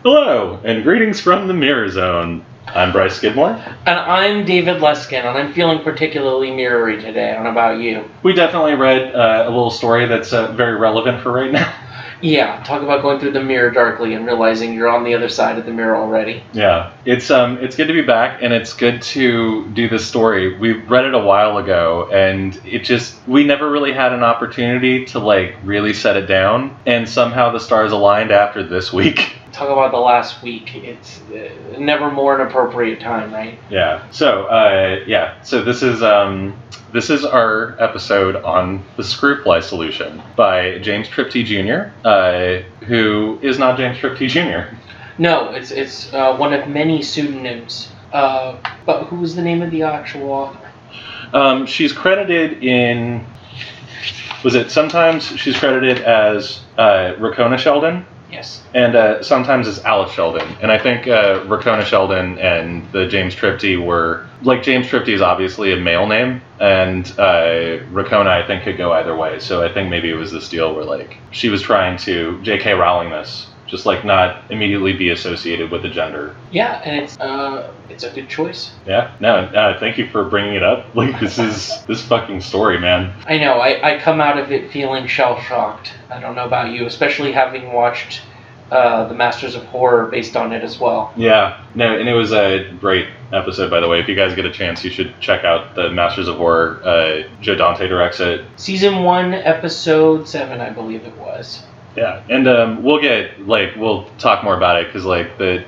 Hello, and greetings from the Mirror Zone. I'm Bryce Skidmore. And I'm David Leskin, and I'm feeling particularly mirrory today. I don't know about you. We definitely read a little story that's very relevant for right now. Yeah, talk about going through the mirror darkly and realizing you're on the other side of the mirror already. Yeah, it's good to be back, and it's good to do this story. We read it a while ago, and we never really had an opportunity to really set it down, and somehow the stars aligned after this week. Talk about the last week. It's never more an appropriate time, right? Yeah. So this is our episode on the Screwfly Solution by James Tiptree Jr., who is not James Tiptree Jr. No, it's one of many pseudonyms. But who was the name of the actual author? She's credited in. Sometimes she's credited as Raccoona Sheldon. Yes. And sometimes it's Alice Sheldon. And I think Raccoona Sheldon and the James Tiptree were... James Tiptree is obviously a male name, and Raccoona, I think, could go either way. So I think maybe it was this deal where, she was trying to J.K. Rowling this, just, not immediately be associated with the gender. Yeah, and it's a good choice. Yeah, no, thank you for bringing it up. This fucking story, man. I know, I come out of it feeling shell-shocked. I don't know about you, especially having watched the Masters of Horror based on it as well. Yeah, no, and it was a great episode, by the way. If you guys get a chance, you should check out the Masters of Horror. Joe Dante directs it. Season 1, Episode 7, I believe it was. Yeah, and we'll talk more about it, because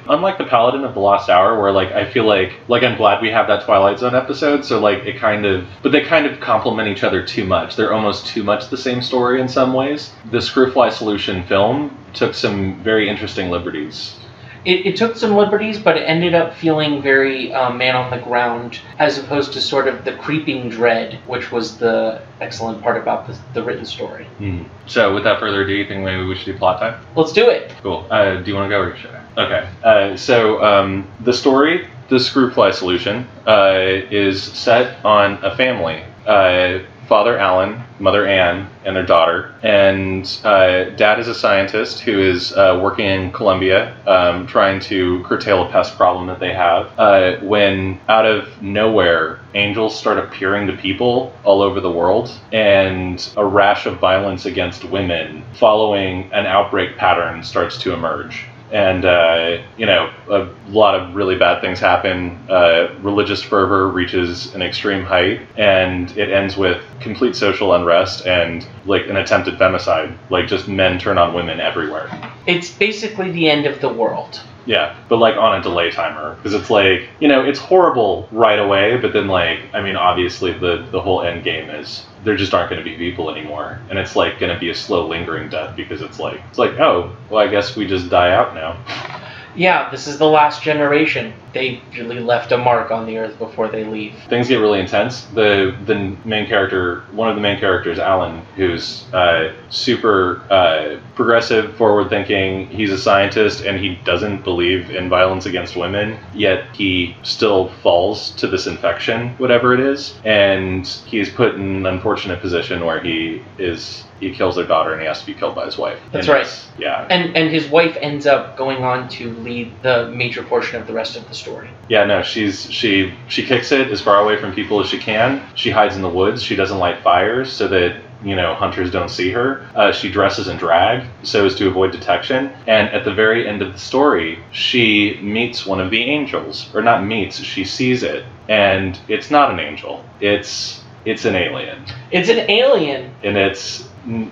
unlike the Paladin of the Lost Hour, where I feel like I'm glad we have that Twilight Zone episode, so they kind of complement each other too much. They're almost too much the same story in some ways. The Screwfly Solution film took some very interesting liberties. It took some liberties, but it ended up feeling very man on the ground, as opposed to sort of the creeping dread, which was the excellent part about the written story. So without further ado, you think maybe we should do plot time? Let's do it. Cool. Do you want to go or should I? Okay. So the story, the Screwfly Solution, is set on a family. Father Alan, Mother Anne, and their daughter. And Dad is a scientist who is working in Colombia, trying to curtail a pest problem that they have. When out of nowhere, angels start appearing to people all over the world, and a rash of violence against women following an outbreak pattern starts to emerge. And, a lot of really bad things happen. Religious fervor reaches an extreme height, and it ends with complete social unrest and, an attempted femicide. Just men turn on women everywhere. It's basically the end of the world. Yeah, but on a delay timer, because it's it's horrible right away, but then obviously the whole end game is there just aren't going to be people anymore, and it's going to be a slow lingering death, because it's oh, well, I guess we just die out now. Yeah, this is the last generation. They really left a mark on the earth before they leave. Things get really intense. The main character, one of the main characters, Alan, who's super progressive, forward-thinking. He's a scientist, and he doesn't believe in violence against women, yet he still falls to this infection, whatever it is, and he's put in an unfortunate position where he kills their daughter, and he has to be killed by his wife. That's right. Yeah. And his wife ends up going on to lead the major portion of the rest of the story. Yeah, no, she kicks it as far away from people as she can. She hides in the woods. She doesn't light fires so that hunters don't see her. She dresses in drag so as to avoid detection. And at the very end of the story, she meets one of the angels. Or not meets, she sees it. And it's not an angel. It's an alien. It's an alien. And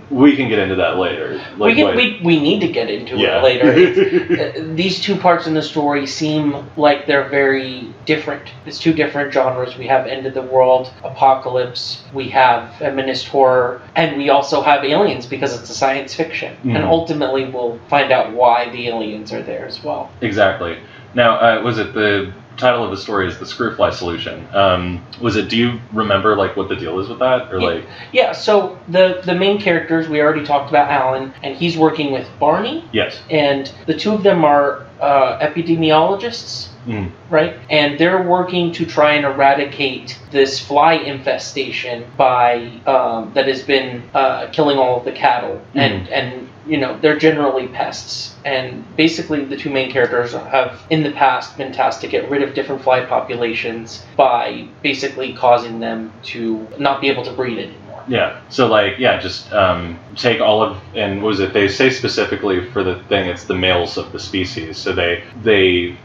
we can get into that later. We need to get into it later. These two parts in the story seem like they're very different. It's two different genres. We have end of the world, apocalypse, we have feminist horror, and we also have aliens because it's a science fiction. And ultimately we'll find out why the aliens are there as well. Exactly. Now, was it the title of the story is the Screwfly Solution? Do you remember what the deal is with that, or Yeah. So the main characters, we already talked about Alan, and he's working with Barney. Yes. And the two of them are epidemiologists, right? And they're working to try and eradicate this fly infestation by that has been killing all of the cattle, and they're generally pests. And basically, the two main characters have in the past been tasked to get rid of different fly populations by basically causing them to not be able to breed anymore. Yeah. So just take all of, and what was it? They say specifically for the thing, it's the males of the species. So they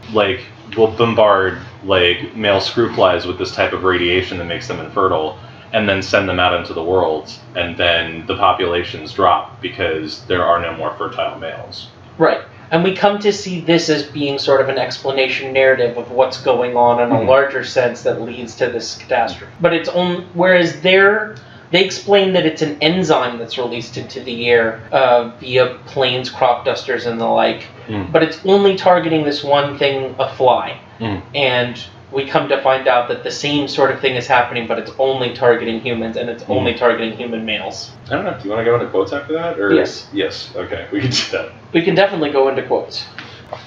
will bombard male screwflies with this type of radiation that makes them infertile, and then send them out into the world, and then the populations drop because there are no more fertile males. Right. And we come to see this as being sort of an explanation narrative of what's going on in a larger sense that leads to this catastrophe. But it's only, whereas they explain that it's an enzyme that's released into the air via planes, crop dusters, and the like. But it's only targeting this one thing, a fly. And we come to find out that the same sort of thing is happening, but it's only targeting humans, and it's only targeting human males. I don't know. Do you want to go into quotes after that? Or? Yes. Yes. Okay. We can do that. We can definitely go into quotes.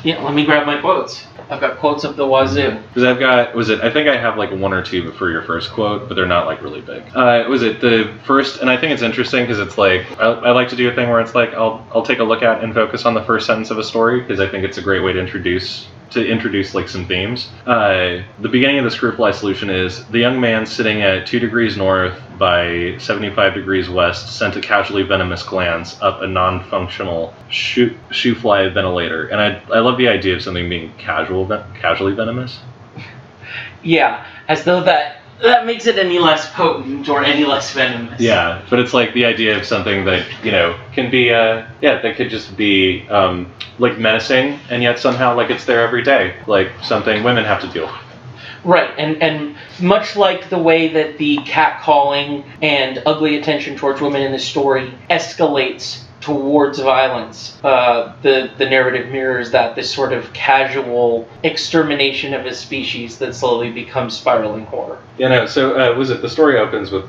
Yeah, let me grab my quotes. I've got quotes of the wazoo. Because I've got, I think I have one or two for your first quote, but they're not really big. The first, and I think it's interesting because it's I like to do a thing where it's I'll take a look at and focus on the first sentence of a story because I think it's a great way to introduce some themes. The beginning of the Screwfly Solution is, the young man sitting at 2 degrees north by 75 degrees west sent a casually venomous glance up a non-functional shoe fly ventilator. And I love the idea of something being casually venomous. Yeah, as though that makes it any less potent or any less venomous. Yeah, but it's the idea of something that, can be, that could just be, menacing, and yet somehow, it's there every day. Something women have to deal with. Right, and much like the way that the catcalling and ugly attention towards women in the story escalates towards violence, the narrative mirrors that, this sort of casual extermination of a species that slowly becomes spiraling horror. So the story opens with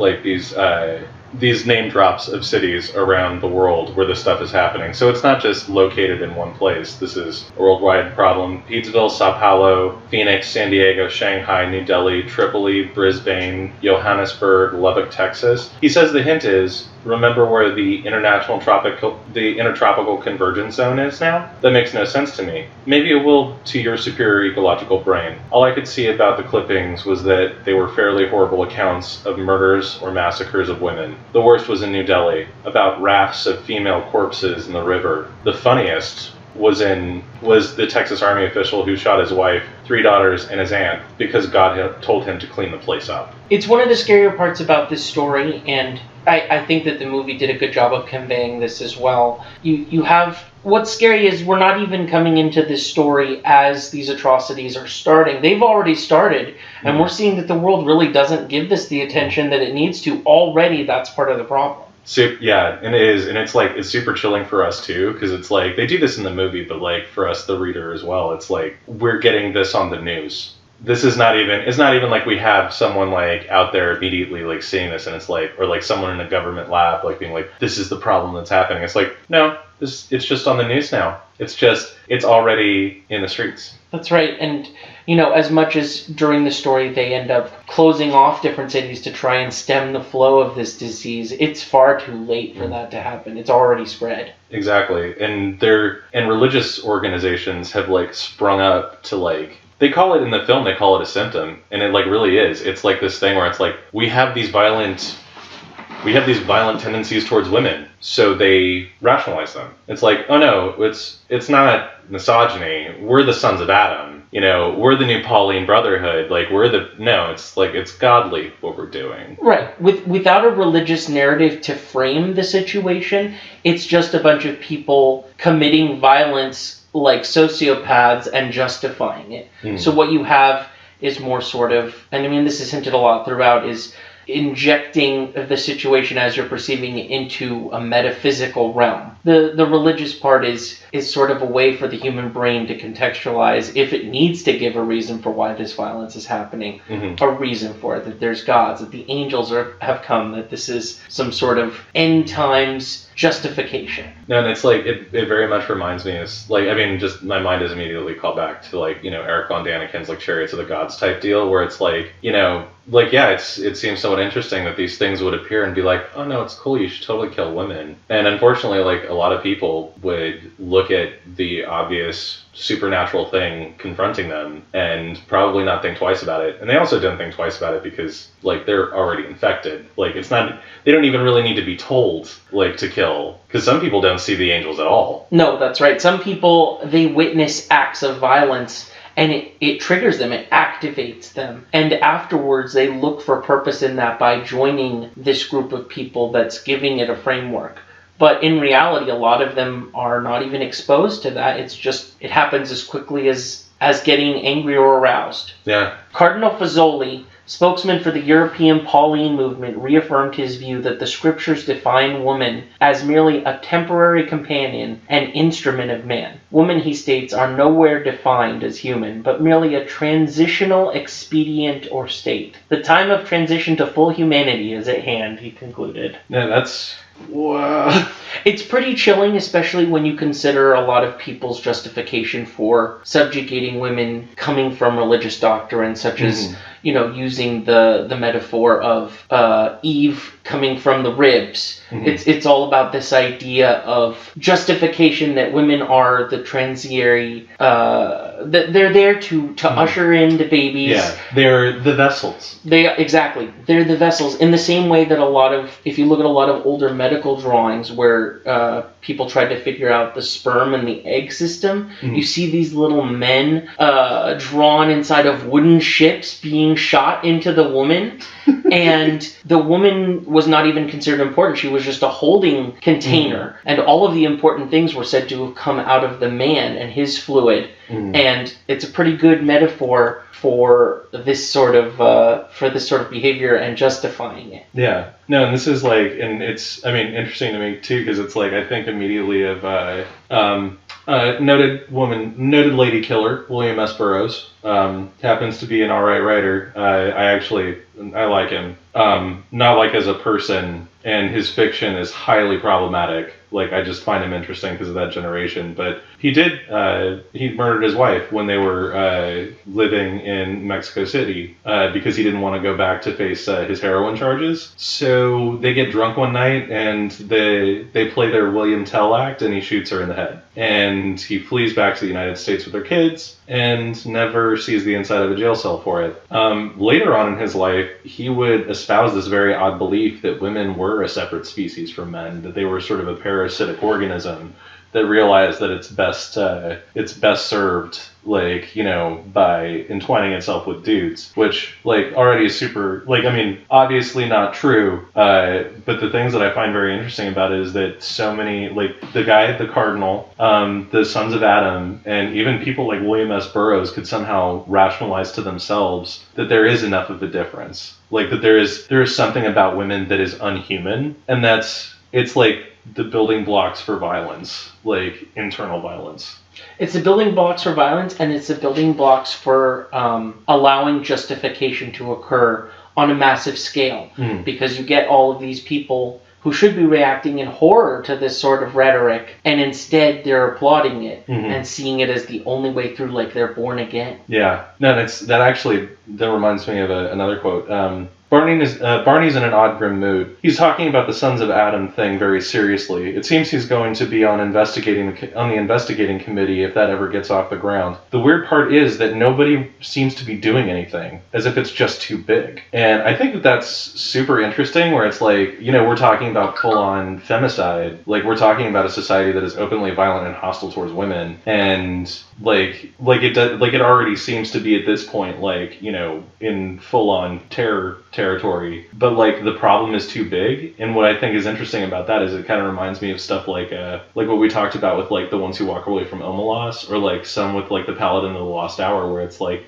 these name drops of cities around the world where this stuff is happening. So it's not just located in one place. This is a worldwide problem. Petersville, Sao Paulo, Phoenix, San Diego, Shanghai, New Delhi, Tripoli, Brisbane, Johannesburg, Lubbock, Texas. He says the hint is, remember where the intertropical convergence zone is now? That makes no sense to me. Maybe it will to your superior ecological brain. All I could see about the clippings was that they were fairly horrible accounts of murders or massacres of women. The worst was in New Delhi, about rafts of female corpses in the river. The funniest was the Texas Army official who shot his wife, 3 daughters, and his aunt because God had told him to clean the place up. It's one of the scarier parts about this story, and I think that the movie did a good job of conveying this as well. You have, what's scary is we're not even coming into this story as these atrocities are starting. They've already started, and we're seeing that the world really doesn't give this the attention that it needs to. Already, that's part of the problem. Yeah, and it is, and it's super chilling for us too, because it's they do this in the movie, but for us, the reader as well, it's we're getting this on the news. This is not even, it's not even we have someone out there immediately seeing this, and it's or someone in a government lab being this is the problem that's happening. It's no, it's just on the news now. It's already in the streets. That's right, and as much as during the story they end up closing off different cities to try and stem the flow of this disease, it's far too late for that to happen. It's already spread. Exactly, and religious organizations have sprung up to they call it in the film, they call it a symptom, and it really is. It's this thing where it's we have these violent tendencies towards women, so they rationalize them. It's oh no, it's not misogyny. We're the sons of Adam. We're the new Pauline Brotherhood. It's godly what we're doing. Right. Without a religious narrative to frame the situation, it's just a bunch of people committing violence like sociopaths and justifying it. So what you have is more sort of, and I mean this is hinted a lot throughout, is injecting the situation as you're perceiving it into a metaphysical realm. The religious part is sort of a way for the human brain to contextualize, if it needs to give a reason for why this violence is happening, a reason for it, that there's gods, that the angels have come, that this is some sort of end times justification. No, and it's like, it very much reminds me, is like, I mean, just my mind is immediately called back to like, Eric Von Daniken's like Chariots of the Gods type deal, where it's like, like, yeah, it seems somewhat interesting that these things would appear and be like, oh no, it's cool, you should totally kill women. And unfortunately, like, a lot of people would look at the obvious supernatural thing confronting them and probably not think twice about it. And they also don't think twice about it because, like, they're already infected. Like, it's not, they don't even really need to be told, like, to kill. Because some people don't see the angels at all. No, that's right. Some people, they witness acts of violence and it triggers them, it activates them. And afterwards, they look for purpose in that by joining this group of people that's giving it a framework. But in reality, a lot of them are not even exposed to that. It's just, it happens as quickly as getting angry or aroused. Yeah. Cardinal Fazoli, spokesman for the European Pauline movement, reaffirmed his view that the scriptures define woman as merely a temporary companion and instrument of man. Women, he states, are nowhere defined as human, but merely a transitional expedient or state. The time of transition to full humanity is at hand, he concluded. Yeah, that's... Wow. It's pretty chilling, especially when you consider a lot of people's justification for subjugating women coming from religious doctrine, such as, using the metaphor of Eve coming from the ribs. It's all about this idea of justification that women are the transiary, that they're there to usher in the babies. Yeah, they're the vessels. Exactly. They're the vessels, in the same way that if you look at a lot of older medical drawings where people tried to figure out the sperm and the egg system, you see these little men drawn inside of wooden ships being shot into the woman. And the woman was not even considered important. She was just a holding container. And all of the important things were said to have come out of the man and his fluid. And it's a pretty good metaphor for this sort of behavior and justifying it. Yeah. No, and this is like, and it's, I mean, interesting to me too, because it's like, I think immediately of noted lady killer, William S. Burroughs. Happens to be an alright writer. I like him. Not like as a person, and his fiction is highly problematic. Like, I just find him interesting because of that generation. But he murdered his wife when they were living in Mexico City because he didn't want to go back to face his heroin charges. So they get drunk one night and they play their William Tell act, and he shoots her in the head. And he flees back to the United States with their kids and never sees the inside of a jail cell for it. Later on in his life, he would espouse this very odd belief that women were a separate species from men, that they were sort of a parasitic organism that realized that it's best served, like, by entwining itself with dudes, which, like, already is super, like, I mean, obviously not true, but the things that I find very interesting about it is that so many, like, the cardinal, the sons of Adam, and even people like William S. Burroughs could somehow rationalize to themselves that there is enough of a difference. Like, that there is something about women that is unhuman, and it's like the building blocks for violence, like internal violence. It's the building blocks for violence, and it's the building blocks for allowing justification to occur on a massive scale. Because you get all of these people who should be reacting in horror to this sort of rhetoric, and instead they're applauding it and seeing it as the only way through, like they're born again. Yeah. No, that reminds me of another quote. Barney's in an odd, grim mood. He's talking about the Sons of Adam thing very seriously. It seems he's going to be on the investigating committee if that ever gets off the ground. The weird part is that nobody seems to be doing anything, as if it's just too big. And I think that's super interesting, where it's like, we're talking about full-on femicide. Like, we're talking about a society that is openly violent and hostile towards women, and it already seems to be at this point, like, in full-on terror territory, but like the problem is too big. And what I think is interesting about that is it kind of reminds me of stuff like what we talked about with like The Ones Who Walk Away from Omelas, or like some with like The Paladin of the Lost Hour, where it's like,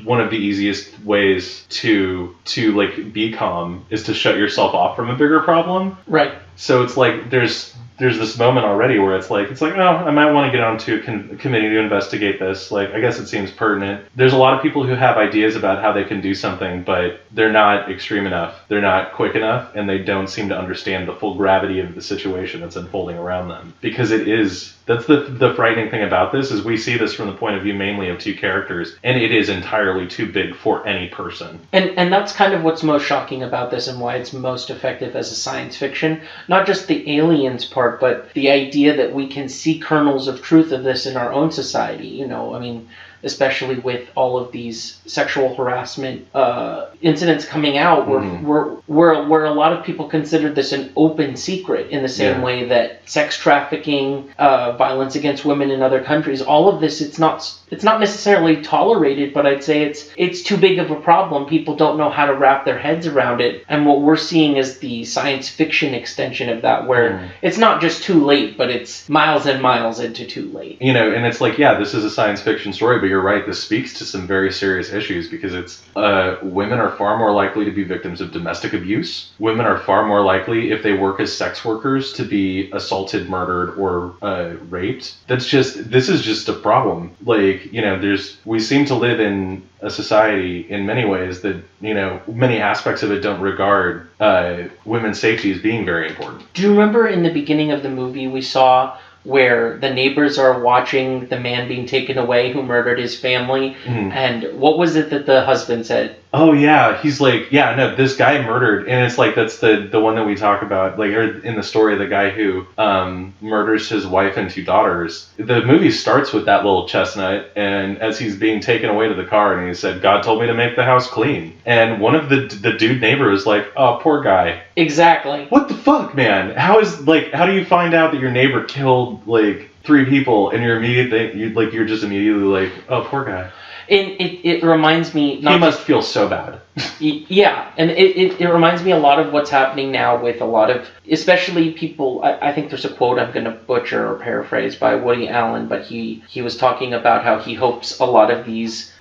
one of the easiest ways to like be calm is to shut yourself off from a bigger problem. Right. So it's like there's there's this moment already where it's like, oh, I might want to get onto a committee to investigate this. Like, I guess it seems pertinent. There's a lot of people who have ideas about how they can do something, but they're not extreme enough. They're not quick enough, and they don't seem to understand the full gravity of the situation that's unfolding around them. Because that's the frightening thing about this, is we see this from the point of view mainly of two characters, and it is entirely too big for any person. And that's kind of what's most shocking about this and why it's most effective as a science fiction. Not just the aliens part, but the idea that we can see kernels of truth of this in our own society. You know, I mean, especially with all of these sexual harassment incidents coming out, where a lot of people consider this an open secret, in the same way that sex trafficking, violence against women in other countries, all of this, it's not necessarily tolerated, but I'd say it's too big of a problem. People don't know how to wrap their heads around it, and what we're seeing is the science fiction extension of that, where it's not just too late, but it's miles and miles into too late. You know, and it's like, yeah, this is a science fiction story, but you're right, this speaks to some very serious issues, because it's women are far more likely to be victims of domestic abuse. Women are far more likely, if they work as sex workers, to be assaulted, murdered, or raped. This is just a problem. Like, you know, we seem to live in a society in many ways that, you know, many aspects of it don't regard women's safety as being very important. Do you remember in the beginning of the movie we saw where the neighbors are watching the man being taken away who murdered his family? And what was it that the husband said? Oh yeah, he's like, yeah, no, this guy murdered, and it's like, that's the one that we talk about, like, in the story, the guy who murders his wife and 2 daughters. The movie starts with that little chestnut, and as he's being taken away to the car, and he said, God told me to make the house clean. And one of the dude neighbor was like, oh, poor guy. Exactly. What the fuck, man? How do you find out that your neighbor killed, like, 3 people, and you're just immediately like, oh, poor guy. It reminds me... He must feel so bad. Yeah, and it reminds me a lot of what's happening now with a lot of, especially people, I think there's a quote I'm going to butcher or paraphrase by Woody Allen, but he was talking about how he hopes a lot of these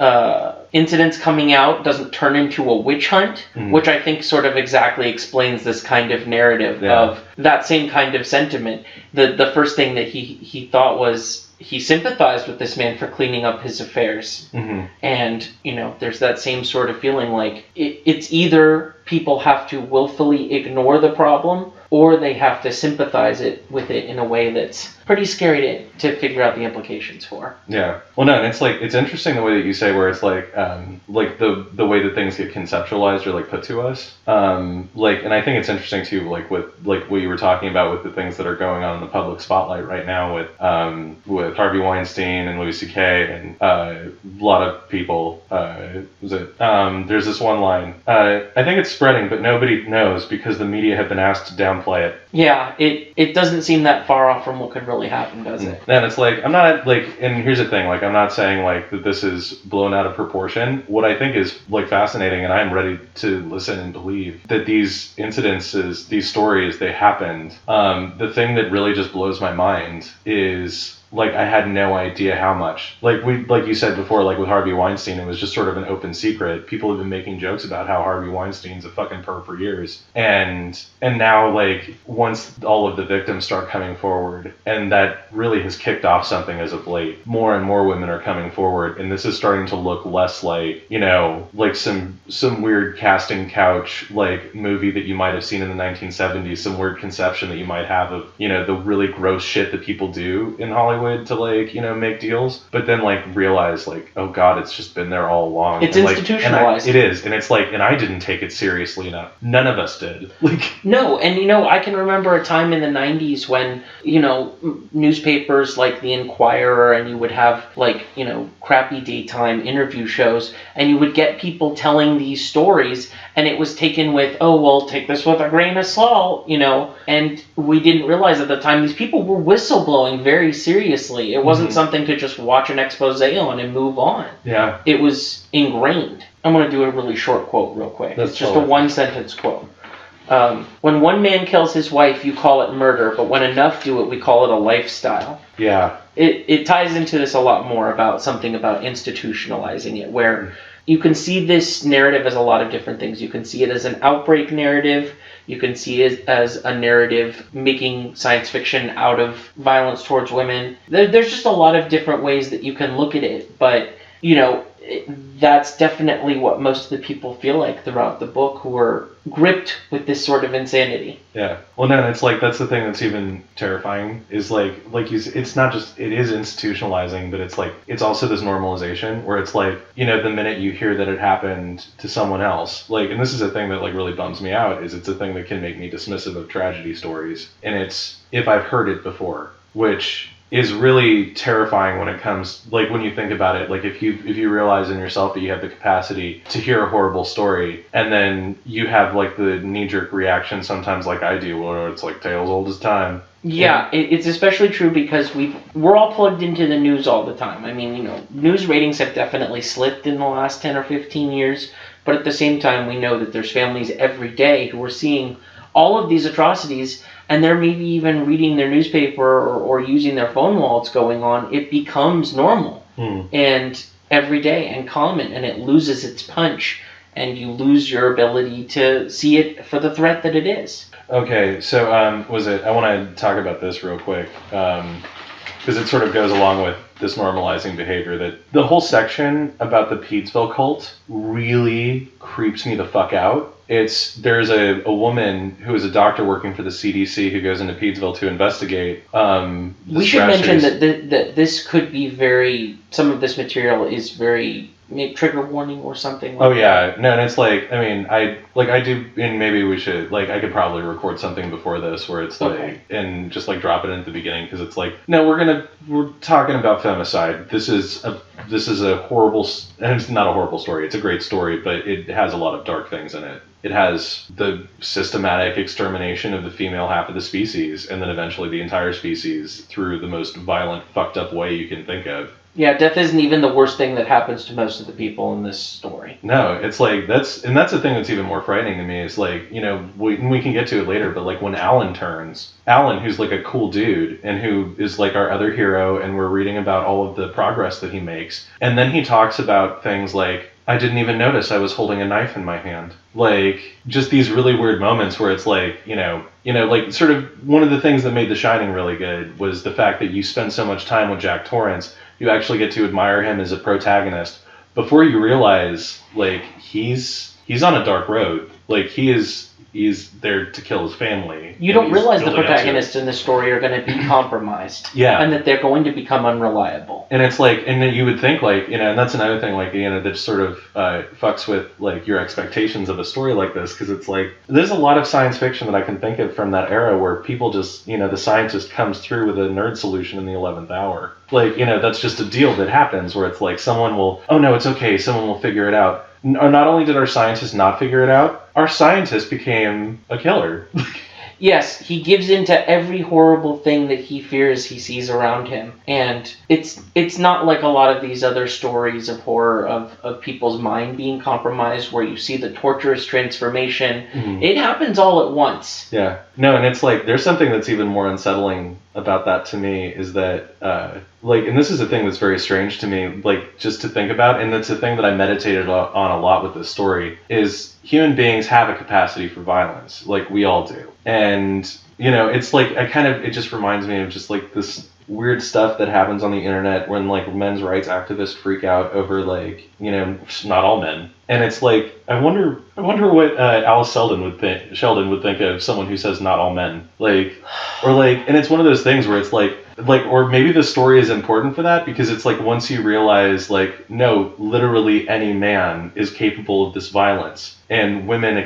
incidents coming out doesn't turn into a witch hunt, which I think sort of exactly explains this kind of narrative of that same kind of sentiment. The first thing that he thought was, he sympathized with this man for cleaning up his affairs. And, you know, there's that same sort of feeling like it's either people have to willfully ignore the problem, or they have to sympathize with it in a way that's pretty scary to figure out the implications for. Yeah. Well, no, and it's interesting the way that you say, where it's like the way that things get conceptualized or like put to us. And I think it's interesting too, like with like what you were talking about with the things that are going on in the public spotlight right now with Harvey Weinstein and Louis C.K. and a lot of people. There's this one line. I think it's spreading, but nobody knows because the media have been asked to downplay it. Yeah, it doesn't seem that far off from what could really happen, does it? And it's like, I'm not like, and here's the thing, like, I'm not saying like that this is blown out of proportion. What I think is like fascinating, and I'm ready to listen and believe that these incidences, these stories, they happened. The thing that really just blows my mind is, like, I had no idea how much. Like you said before, like with Harvey Weinstein, it was just sort of an open secret. People have been making jokes about how Harvey Weinstein's a fucking perp for years. And now, like, once all of the victims start coming forward, and that really has kicked off something as of late, more and more women are coming forward, and this is starting to look less like, you know, like some weird casting couch, like, movie that you might have seen in the 1970s, some weird conception that you might have of, you know, the really gross shit that people do in Hollywood to, like, you know, make deals, but then like realize, like, oh god, it's just been there all along. It's institutionalized. It is, and it's like, and I didn't take it seriously enough. None of us did. Like, no, and you know, I can remember a time in the 90s when, you know, newspapers like the Inquirer, and you would have, like, you know, crappy daytime interview shows, and you would get people telling these stories, and it was taken with, oh, well, take this with a grain of salt, you know, and we didn't realize at the time these people were whistleblowing very seriously. It wasn't something to just watch an expose on and move on. Yeah. It was ingrained. I'm going to do a really short quote real quick. It's just a one-sentence quote. When one man kills his wife, you call it murder, but when enough do it, we call it a lifestyle. Yeah. It ties into this a lot more about something about institutionalizing it, where you can see this narrative as a lot of different things. You can see it as an outbreak narrative. You can see it as a narrative making science fiction out of violence towards women. There's just a lot of different ways that you can look at it, but, you know, that's definitely what most of the people feel like throughout the book, who are gripped with this sort of insanity. Yeah. Well, no, it's like, that's the thing that's even terrifying, is like you, it's not just, it is institutionalizing, but it's like, it's also this normalization where it's like, you know, the minute you hear that it happened to someone else, like, and this is a thing that like really bums me out, is it's a thing that can make me dismissive of tragedy stories. And it's, if I've heard it before, which is really terrifying when it comes, like, when you think about it, like, if you realize in yourself that you have the capacity to hear a horrible story, and then you have like the knee-jerk reaction sometimes, like I do, where it's like tales old as time. Yeah, it's especially true because we're all plugged into the news all the time. I mean, you know, news ratings have definitely slipped in the last 10 or 15 years, but at the same time, we know that there's families every day who are seeing all of these atrocities, and they're maybe even reading their newspaper or using their phone while it's going on. It becomes normal and every day and common, and it loses its punch, and you lose your ability to see it for the threat that it is. Okay, so I want to talk about this real quick, because it sort of goes along with this normalizing behavior, that the whole section about the Pedesville cult really creeps me the fuck out. There's a woman who is a doctor working for the CDC who goes into Pedesville to investigate. We should mention that this could be some of this material is very trigger warning or something like that. No, and it's like, I mean, I do, and maybe we should, like, I could probably record something before this where it's like, and just like drop it in at the beginning, because it's like, no, we're talking about femicide. This is a horrible, and it's not a horrible story, it's a great story, but it has a lot of dark things in it. It has the systematic extermination of the female half of the species, and then eventually the entire species through the most violent, fucked up way you can think of. Yeah, death isn't even the worst thing that happens to most of the people in this story. No, it's like, that's the thing that's even more frightening to me, is like, you know, we can get to it later, but like when Alan, who's like a cool dude, and who is like our other hero, and we're reading about all of the progress that he makes, and then he talks about things like, I didn't even notice I was holding a knife in my hand. Like, just these really weird moments where it's like, you know, like sort of one of the things that made The Shining really good was the fact that you spend so much time with Jack Torrance, you actually get to admire him as a protagonist before you realize, like, he's on a dark road. Like, he's there to kill his family. You don't realize the protagonists in this story are going to be compromised. Yeah. And that they're going to become unreliable. And it's like, and then you would think, like, you know, and that's another thing, like, you know, that sort of fucks with, like, your expectations of a story like this, because it's like, there's a lot of science fiction that I can think of from that era where people just, you know, the scientist comes through with a nerd solution in the 11th hour. Like, you know, that's just a deal that happens where it's like someone will, oh no, it's okay, someone will figure it out. Not only did our scientists not figure it out, our scientist became a killer. Yes, he gives into every horrible thing that he fears he sees around him. And it's not like a lot of these other stories of horror of people's mind being compromised where you see the torturous transformation. Mm-hmm. It happens all at once. Yeah. No, and it's like, there's something that's even more unsettling about that to me, is that, like, and this is a thing that's very strange to me, like, just to think about, and it's a thing that I meditated on a lot with this story, is human beings have a capacity for violence, like we all do. And, you know, it's like, it just reminds me of just like this weird stuff that happens on the internet when like men's rights activists freak out over, like, you know, not all men. And it's like, I wonder what Alice Sheldon would think of someone who says not all men. Like, or like, and it's one of those things where it's like, or maybe the story is important for that, because it's like, once you realize, like, no, literally any man is capable of this violence, and women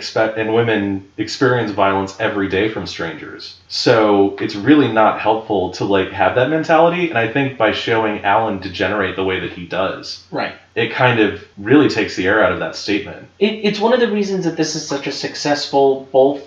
experience violence every day from strangers. So it's really not helpful to like have that mentality. And I think by showing Alan degenerate the way that he does, right, it kind of really takes the air out of that statement. It's one of the reasons that this is such a successful both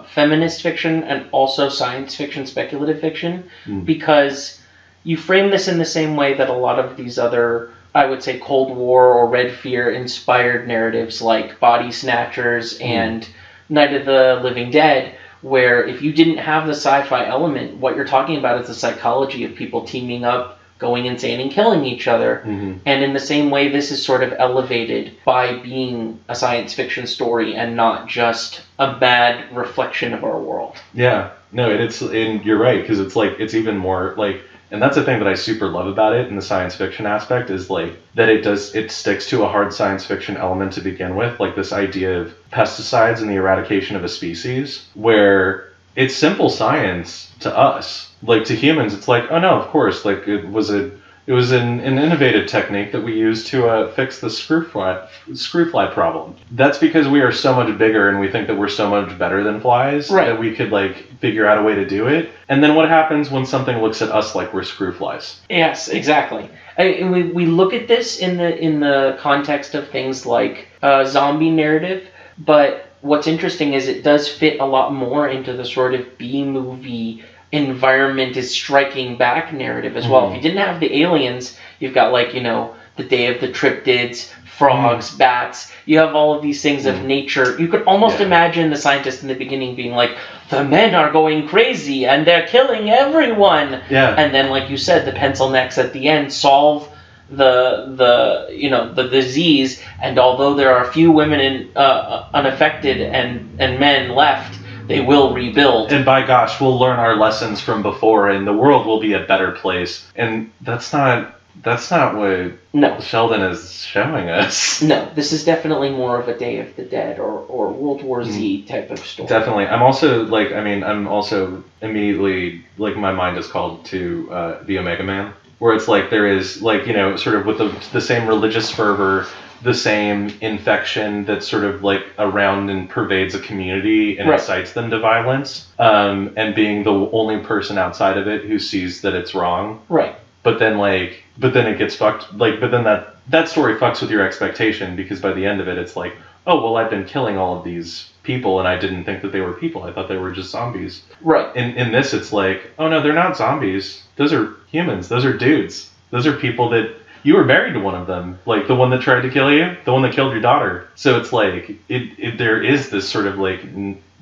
feminist fiction and also science fiction, speculative fiction, because you frame this in the same way that a lot of these other, I would say, Cold War or Red Fear inspired narratives like Body Snatchers and Night of the Living Dead, where if you didn't have the sci-fi element, what you're talking about is the psychology of people teaming up going insane and killing each other. Mm-hmm. And in the same way, this is sort of elevated by being a science fiction story and not just a bad reflection of our world. Yeah, no, and you're right, because it's like, it's even more like, and that's the thing that I super love about it in the science fiction aspect, is like that it sticks to a hard science fiction element to begin with, like this idea of pesticides and the eradication of a species, where it's simple science to us. Like to humans, it's like, oh no, of course, like it was an innovative technique that we used to fix the screwfly problem. That's because we are so much bigger and we think that we're so much better than flies, right, that we could like figure out a way to do it. And then what happens when something looks at us like we're screwflies? Yes, exactly. We look at this in the context of things like zombie narrative, but what's interesting is it does fit a lot more into the sort of B-movie environment is striking back narrative as well. If you didn't have the aliens, you've got like, the Day of the Triptids, frogs, bats. You have all of these things of nature. You could almost imagine the scientists in the beginning being like, the men are going crazy and they're killing everyone. Yeah. And then, like you said, the pencil necks at the end solve the disease, and although there are a few women unaffected and men left, they will rebuild. And by gosh, we'll learn our lessons from before, and the world will be a better place. And that's not what Sheldon is showing us. No, this is definitely more of a Day of the Dead or World War Z type of story. Definitely. I'm also immediately, like, my mind is called to the Omega Man, where it's like there is, like, sort of with the same religious fervor, the same infection that's sort of like around and pervades a community and incites them to violence, and being the only person outside of it who sees that it's wrong. Right. But then it gets fucked. Like, but then that story fucks with your expectation, because by the end of it, it's like, oh well, I've been killing all of these people and I didn't think that they were people. I thought they were just zombies. Right. In this, it's like, oh no, they're not zombies. Those are humans. Those are dudes. Those are people that you were married to one of them, like the one that tried to kill you, the one that killed your daughter. So it's like there is this sort of like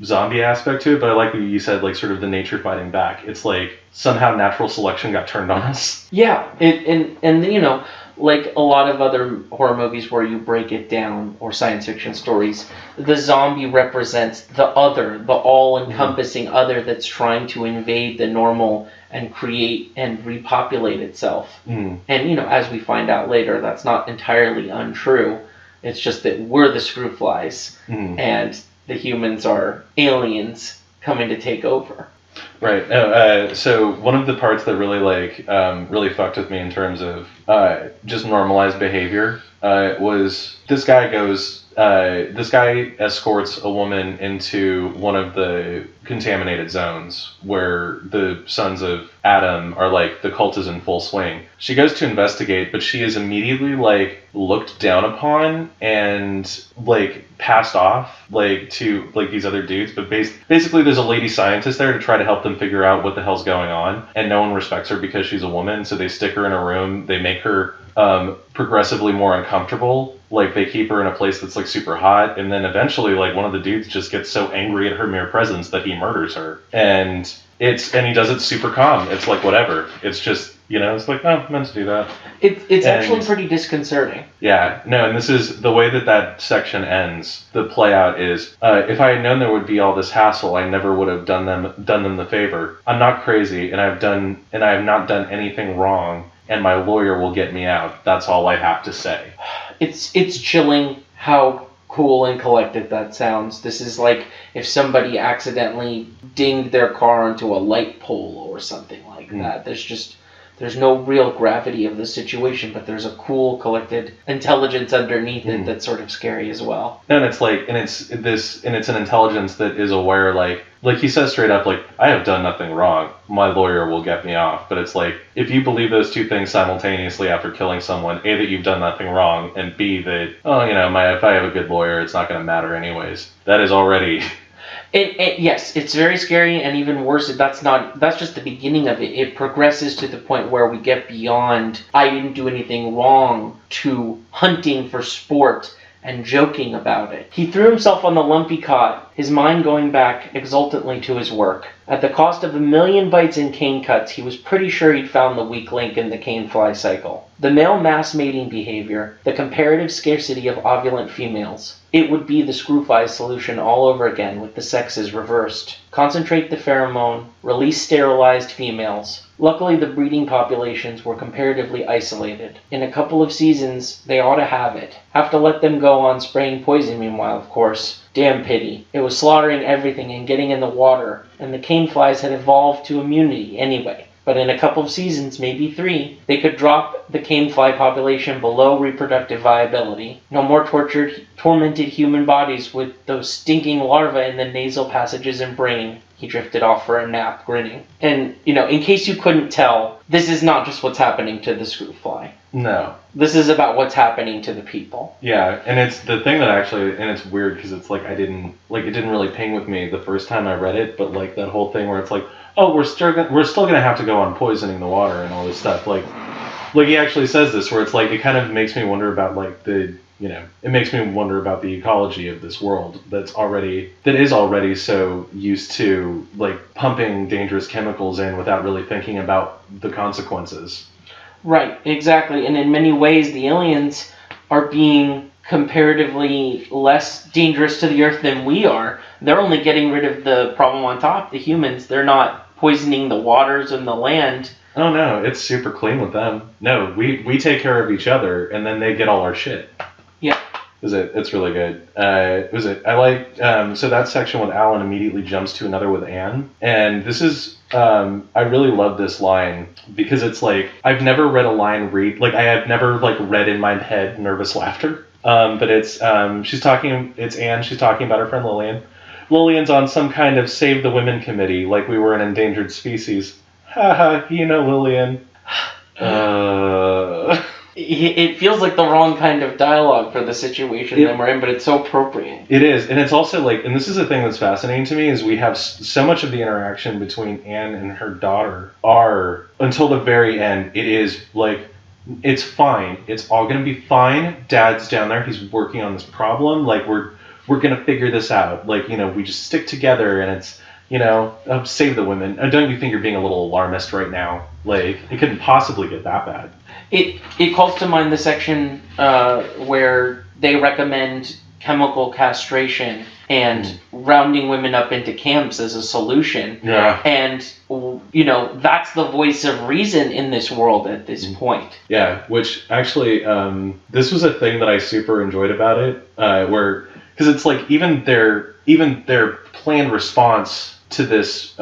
zombie aspect to it, but I like what you said, like sort of the nature fighting back. It's like somehow natural selection got turned on us. Yeah, and like a lot of other horror movies where you break it down, or science fiction stories, the zombie represents the other, the all-encompassing other that's trying to invade the normal and create and repopulate itself. And, as we find out later, that's not entirely untrue. It's just that we're the screwflies, and the humans are aliens coming to take over. Right. So one of the parts that really really fucked with me in terms of just normalized behavior was this guy escorts a woman into one of the contaminated zones where the sons of Adam are like, the cult is in full swing. She goes to investigate, but she is immediately like looked down upon and like passed off like to like these other dudes. But basically there's a lady scientist there to try to help them figure out what the hell's going on, and no one respects her because she's a woman. So they stick her in a room. They make her progressively more uncomfortable. Like they keep her in a place that's like super hot, and then eventually like one of the dudes just gets so angry at her mere presence that he murders her. And he does it super calm. It's like whatever. It's just, it's like, oh, meant to do that. It's actually pretty disconcerting. Yeah, no, and this is the way that section ends. The play out is, if I had known there would be all this hassle, I never would have done them the favor. I'm not crazy, and I have not done anything wrong, and my lawyer will get me out. That's all I have to say. It's chilling how cool and collected that sounds. This is like if somebody accidentally dinged their car into a light pole or something like that. There's no real gravity of the situation, but there's a cool, collected intelligence underneath it that's sort of scary as well. And it's like, it's an intelligence that is aware, like he says straight up, like, I have done nothing wrong. My lawyer will get me off. But it's like, if you believe those two things simultaneously after killing someone, A, that you've done nothing wrong, and B, that, if I have a good lawyer, it's not going to matter anyways. That is already... Yes, it's very scary, and even worse, that's just the beginning of it. It progresses to the point where we get beyond, I didn't do anything wrong, to hunting for sport and joking about it. He threw himself on the lumpy cot his mind going back exultantly to his work. At the cost of 1,000,000 bites and cane cuts, he was pretty sure he'd found the weak link in the cane fly cycle. The male mass mating behavior, the comparative scarcity of ovulent females. It would be the Screwfly solution all over again with the sexes reversed. Concentrate the pheromone, release sterilized females. Luckily, the breeding populations were comparatively isolated. In a couple of seasons, they ought to have it. Have to let them go on spraying poison meanwhile, of course. Damn pity. It was slaughtering everything and getting in the water, and the cane flies had evolved to immunity anyway. But in a couple of seasons, maybe 3, they could drop the cane fly population below reproductive viability. No more tormented human bodies with those stinking larvae in the nasal passages and brain. He drifted off for a nap, grinning. And, in case you couldn't tell, this is not just what's happening to the Screwfly. No. This is about what's happening to the people. Yeah, and it's the thing that actually, and it's weird because it's like it didn't really ping with me the first time I read it, but like that whole thing where it's like, oh, we're still gonna have to go on poisoning the water and all this stuff. Like he actually says this, where it's like it kind of makes me wonder about like it makes me wonder about the ecology of this world that is already so used to like pumping dangerous chemicals in without really thinking about the consequences. Right, exactly. And in many ways, the aliens are being comparatively less dangerous to the Earth than we are. They're only getting rid of the problem on top, the humans. They're not poisoning the waters and the land. Oh no, it's super clean with them. No, we take care of each other, and then they get all our shit. Yeah. It's really good. I like, so that section with Alan immediately jumps to another with Anne. And this is, I really love this line because it's like, I've never read a line I have never like read in my head nervous laughter. But it's Anne, she's talking about her friend Lillian. Lillian's on some kind of save the women committee, like we were an endangered species. Haha, Lillian. It feels like the wrong kind of dialogue for the situation that we're in, but it's so appropriate. It is, and it's also like, and this is the thing that's fascinating to me, is we have so much of the interaction between Anne and her daughter until the very end, it is like, it's fine. It's all going to be fine. Dad's down there. He's working on this problem. Like, we're going to figure this out. Like, we just stick together, and it's, save the women. Don't you think you're being a little alarmist right now? Like, it couldn't possibly get that bad. It calls to mind the section where they recommend chemical castration and rounding women up into camps as a solution. Yeah. And, that's the voice of reason in this world at this point. Yeah, which actually, this was a thing that I super enjoyed about it, because it's like even their planned response to this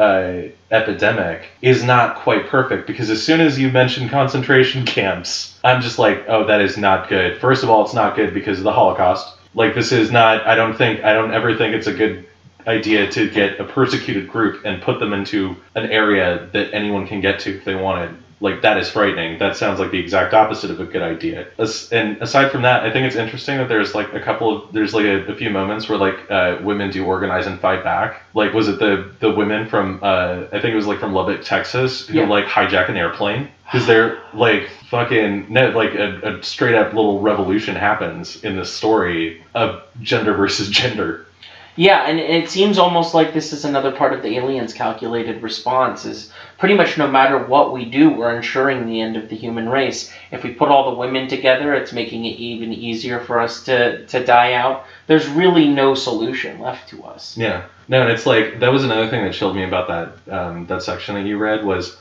epidemic is not quite perfect, because as soon as you mention concentration camps, I'm just like, oh, that is not good. First of all, it's not good because of the Holocaust. Like, this is not, I don't ever think it's a good idea to get a persecuted group and put them into an area that anyone can get to if they wanted. Like, that is frightening. That sounds like the exact opposite of a good idea. And aside from that, I think it's interesting that there's like a few moments where like women do organize and fight back. Like, was it the women from I think it was like from Lubbock, Texas, who like hijack an airplane? Because they're like a straight up little revolution happens in this story of gender versus gender. Yeah, and it seems almost like this is another part of the aliens' calculated response, is pretty much no matter what we do, we're ensuring the end of the human race. If we put all the women together, it's making it even easier for us to die out. There's really no solution left to us. Yeah. No, and it's like, that was another thing that chilled me about that section that you read was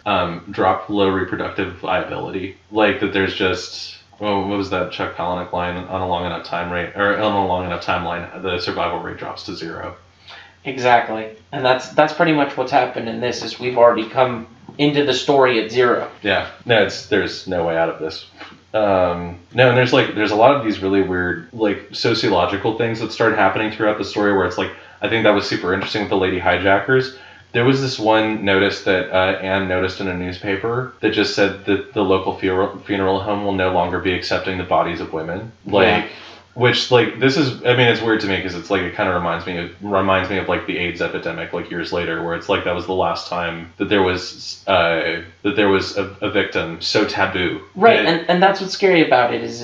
drop low reproductive viability. Like, that there's just... Well, what was that Chuck Palahniuk line? On a long enough timeline, the survival rate drops to 0. Exactly, and that's pretty much what's happened in this. Is we've already come into the story at 0. Yeah, no, there's no way out of this. No, and there's a lot of these really weird like sociological things that started happening throughout the story where it's like, I think that was super interesting with the lady hijackers. There was this one notice that Anne noticed in a newspaper that just said that the local funeral home will no longer be accepting the bodies of women. Like, which like this is, I mean, it's weird to me because it's like it kind of reminds me of like the AIDS epidemic like years later, where it's like that was the last time that there was a victim so taboo. Right, and that's what's scary about it is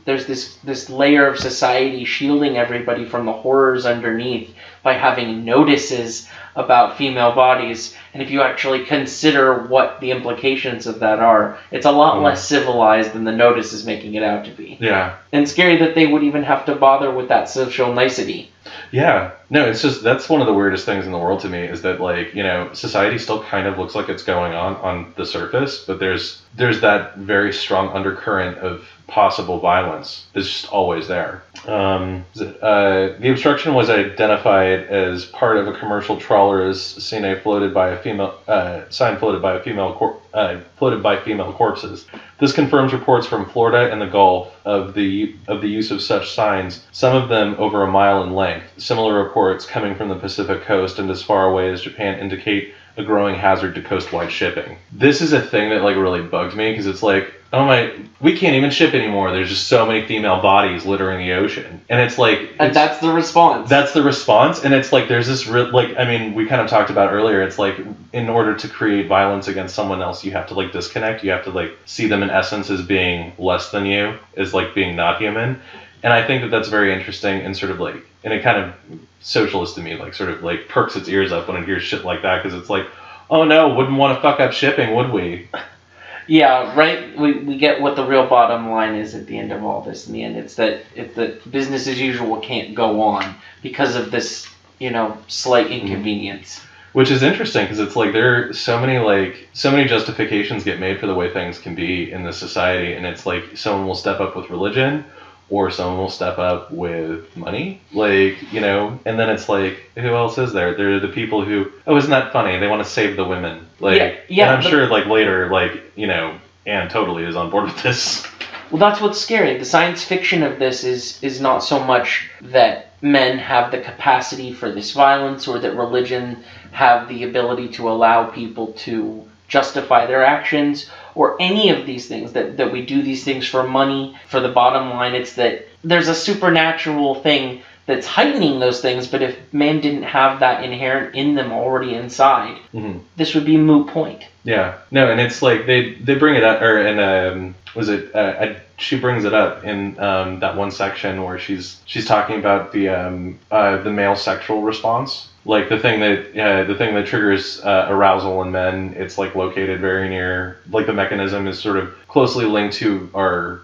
there's this layer of society shielding everybody from the horrors underneath, by having notices about female bodies. And if you actually consider what the implications of that are, it's a lot less civilized than the notice is making it out to be. Yeah. And scary that they would even have to bother with that social nicety. Yeah. No, it's just, that's one of the weirdest things in the world to me, is that, like, society still kind of looks like it's going on the surface, but there's that very strong undercurrent of possible violence is just always there. The obstruction was identified as part of a commercial trawler's sign floated by female corpses. This confirms reports from Florida and the Gulf of the use of such signs, some of them over a mile in length. Similar reports coming from the Pacific coast and as far away as Japan indicate a growing hazard to coastwide shipping. This is a thing that, like, really bugs me, because it's like, oh my, we can't even ship anymore. There's just so many female bodies littering the ocean. And it's like... And that's the response. That's the response. And it's like, there's this real, like, I mean, we kind of talked about earlier, it's like, in order to create violence against someone else, you have to, like, disconnect. You have to, like, see them in essence as being less than you, as, like, being not human. And I think that that's very interesting, and sort of, like, and it kind of, socialist to me, like, sort of, like, perks its ears up when it hears shit like that, because it's like, oh no, wouldn't want to fuck up shipping, would we? Yeah, right. We get what the real bottom line is at the end of all this. In the end, it's that business as usual can't go on because of this, slight inconvenience. Which is interesting, because it's like there are so many justifications get made for the way things can be in this society, and it's like someone will step up with religion, or someone will step up with money, and then it's like, who else is there? There are the people who, oh, isn't that funny? They want to save the women. And I'm sure, later, Anne totally is on board with this. Well, that's what's scary. The science fiction of this is not so much that men have the capacity for this violence, or that religion have the ability to allow people to justify their actions, or any of these things, that we do these things for money, for the bottom line. It's that there's a supernatural thing that's heightening those things, but if men didn't have that inherent in them already inside, this would be a moot point. Yeah. No, and it's like they bring it up, she brings it up in that one section where she's talking about the male sexual response. Like the thing that triggers arousal in men, it's like located very near, like the mechanism is sort of closely linked to our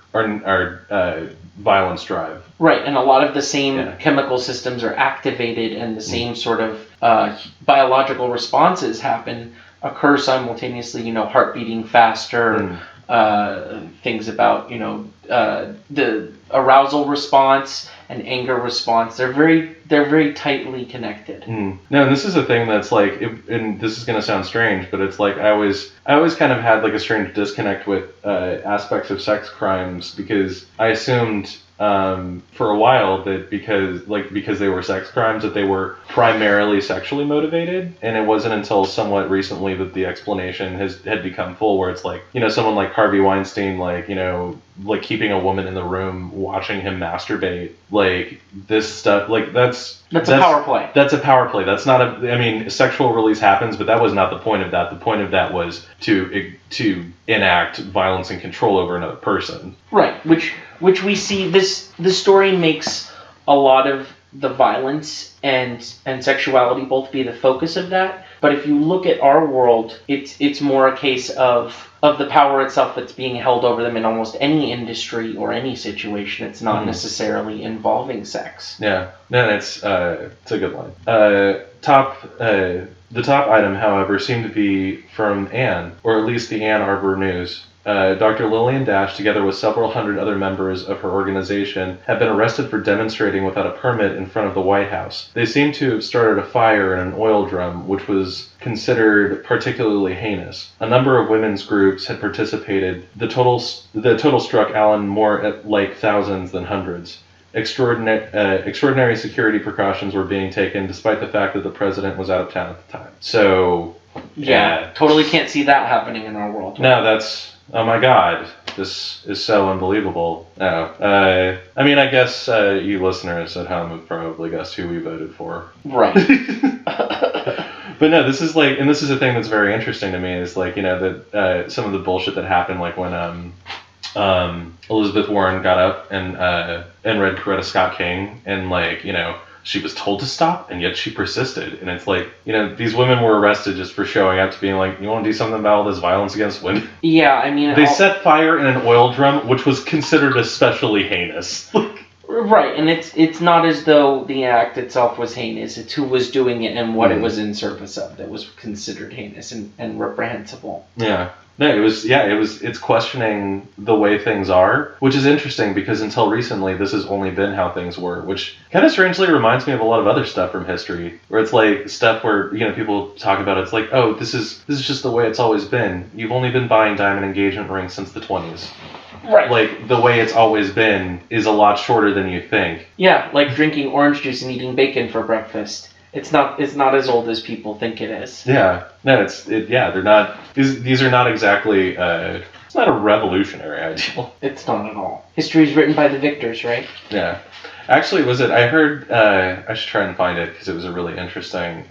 violence drive. Right, and a lot of the same chemical systems are activated, and the same sort of biological responses occur simultaneously. Heart beating faster. Things about the arousal response and anger response, they're very tightly connected. No, and this is a thing that's like, and this is going to sound strange, but it's like I always kind of had like a strange disconnect with aspects of sex crimes, because I assumed for a while that because they were sex crimes, that they were primarily sexually motivated, and it wasn't until somewhat recently that the explanation had become full, where it's like, someone like Harvey Weinstein, like keeping a woman in the room watching him masturbate, like this stuff, like that's a power play. That's a power play. That's not sexual release happens, but that was not the point of that. The point of that was to enact violence and control over another person. Right, which we see the story makes a lot of the violence and sexuality both be the focus of that. But if you look at our world, it's more a case of the power itself that's being held over them in almost any industry or any situation. It's not necessarily involving sex. Yeah, no, it's a good line. The top item, however, seemed to be from Anne, or at least the Ann Arbor News. Dr. Lillian Dash, together with several hundred other members of her organization, have been arrested for demonstrating without a permit in front of the White House. They seem to have started a fire in an oil drum, which was considered particularly heinous. A number of women's groups had participated. The total struck Allen more like thousands than hundreds. Extraordinary security precautions were being taken, despite the fact that the president was out of town at the time. So, yeah, totally can't see that happening in our world. No, that's, oh my God, this is so unbelievable. No, I guess you listeners at home have probably guessed who we voted for. Right. But no, this is like, and this is a thing that's very interesting to me, is like, that some of the bullshit that happened, like when Elizabeth Warren got up and read Coretta Scott King, and She was told to stop, and yet she persisted. And it's like, you know, these women were arrested just for showing up to being like, you want to do something about all this violence against women? Yeah, I mean... They set fire in an oil drum, which was considered especially heinous. Right, and it's not as though the act itself was heinous. It's who was doing it and what it was in service of that was considered heinous and reprehensible. Yeah. No, it's questioning the way things are, which is interesting because until recently, this has only been how things were, which kind of strangely reminds me of a lot of other stuff from history, where it's like stuff where, you know, people talk about it's like, oh, this is just the way it's always been. You've only been buying diamond engagement rings since the 20s. Right. Like, the way it's always been is a lot shorter than you think. Yeah, like drinking orange juice and eating bacon for breakfast. It's not as old as people think it is. Yeah. No, they're not, these are not exactly, it's not a revolutionary ideal. It's not at all. History is written by the victors, right? Yeah. Actually, I heard, I should try and find it because it was a really interesting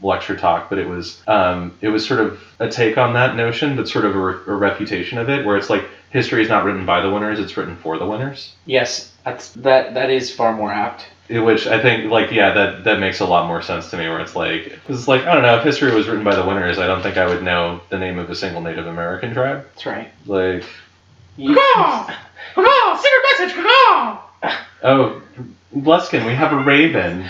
lecture talk, but it was sort of a take on that notion, but sort of a refutation of it, where it's like, history is not written by the winners, it's written for the winners. Yes, that is far more apt. Which I think, like, yeah, that makes a lot more sense to me, where it's like, I don't know, if history was written by the winners, I don't think I would know the name of a single Native American tribe. That's right. Like... Secret message! Oh, Leskin, we have a raven.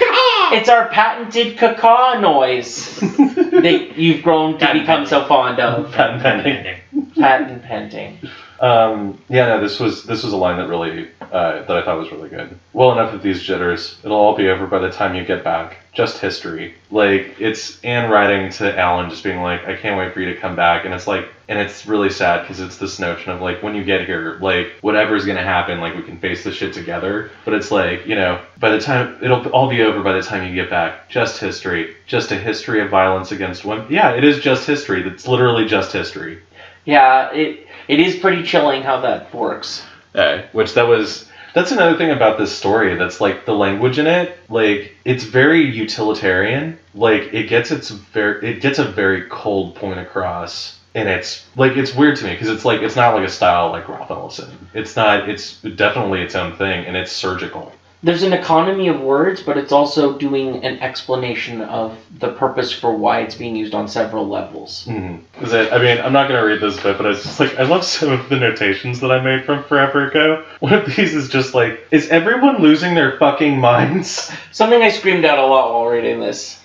It's our patented caw noise that you've grown to become so fond of. Patent pending. Patent pending. Yeah, no, this was a line that really that I thought was really good. Well, enough of these jitters. It'll all be over by the time you get back. Just history. Like, it's Anne writing to Alan, just being like, I can't wait for you to come back. And it's like, and it's really sad because it's this notion of like, when you get here, like, whatever's gonna happen, like, we can face this shit together. But it's like, you know, by the time it'll all be over by the time you get back. Just history. Just a history of violence against women. Yeah, it is just history. That's literally just history. Yeah, it is pretty chilling how that works. That's another thing about this story that's like the language in it, like it's very utilitarian. Like it gets a very cold point across, and it's weird to me because it's not like a style like Ralph Ellison. It's definitely its own thing, and it's surgical. There's an economy of words, but it's also doing an explanation of the purpose for why it's being used on several levels. Mm-hmm. I mean, I'm not going to read this bit, but it's just like, I love some of the notations that I made from forever ago. One of these is just like, is everyone losing their fucking minds? Something I screamed out a lot while reading this.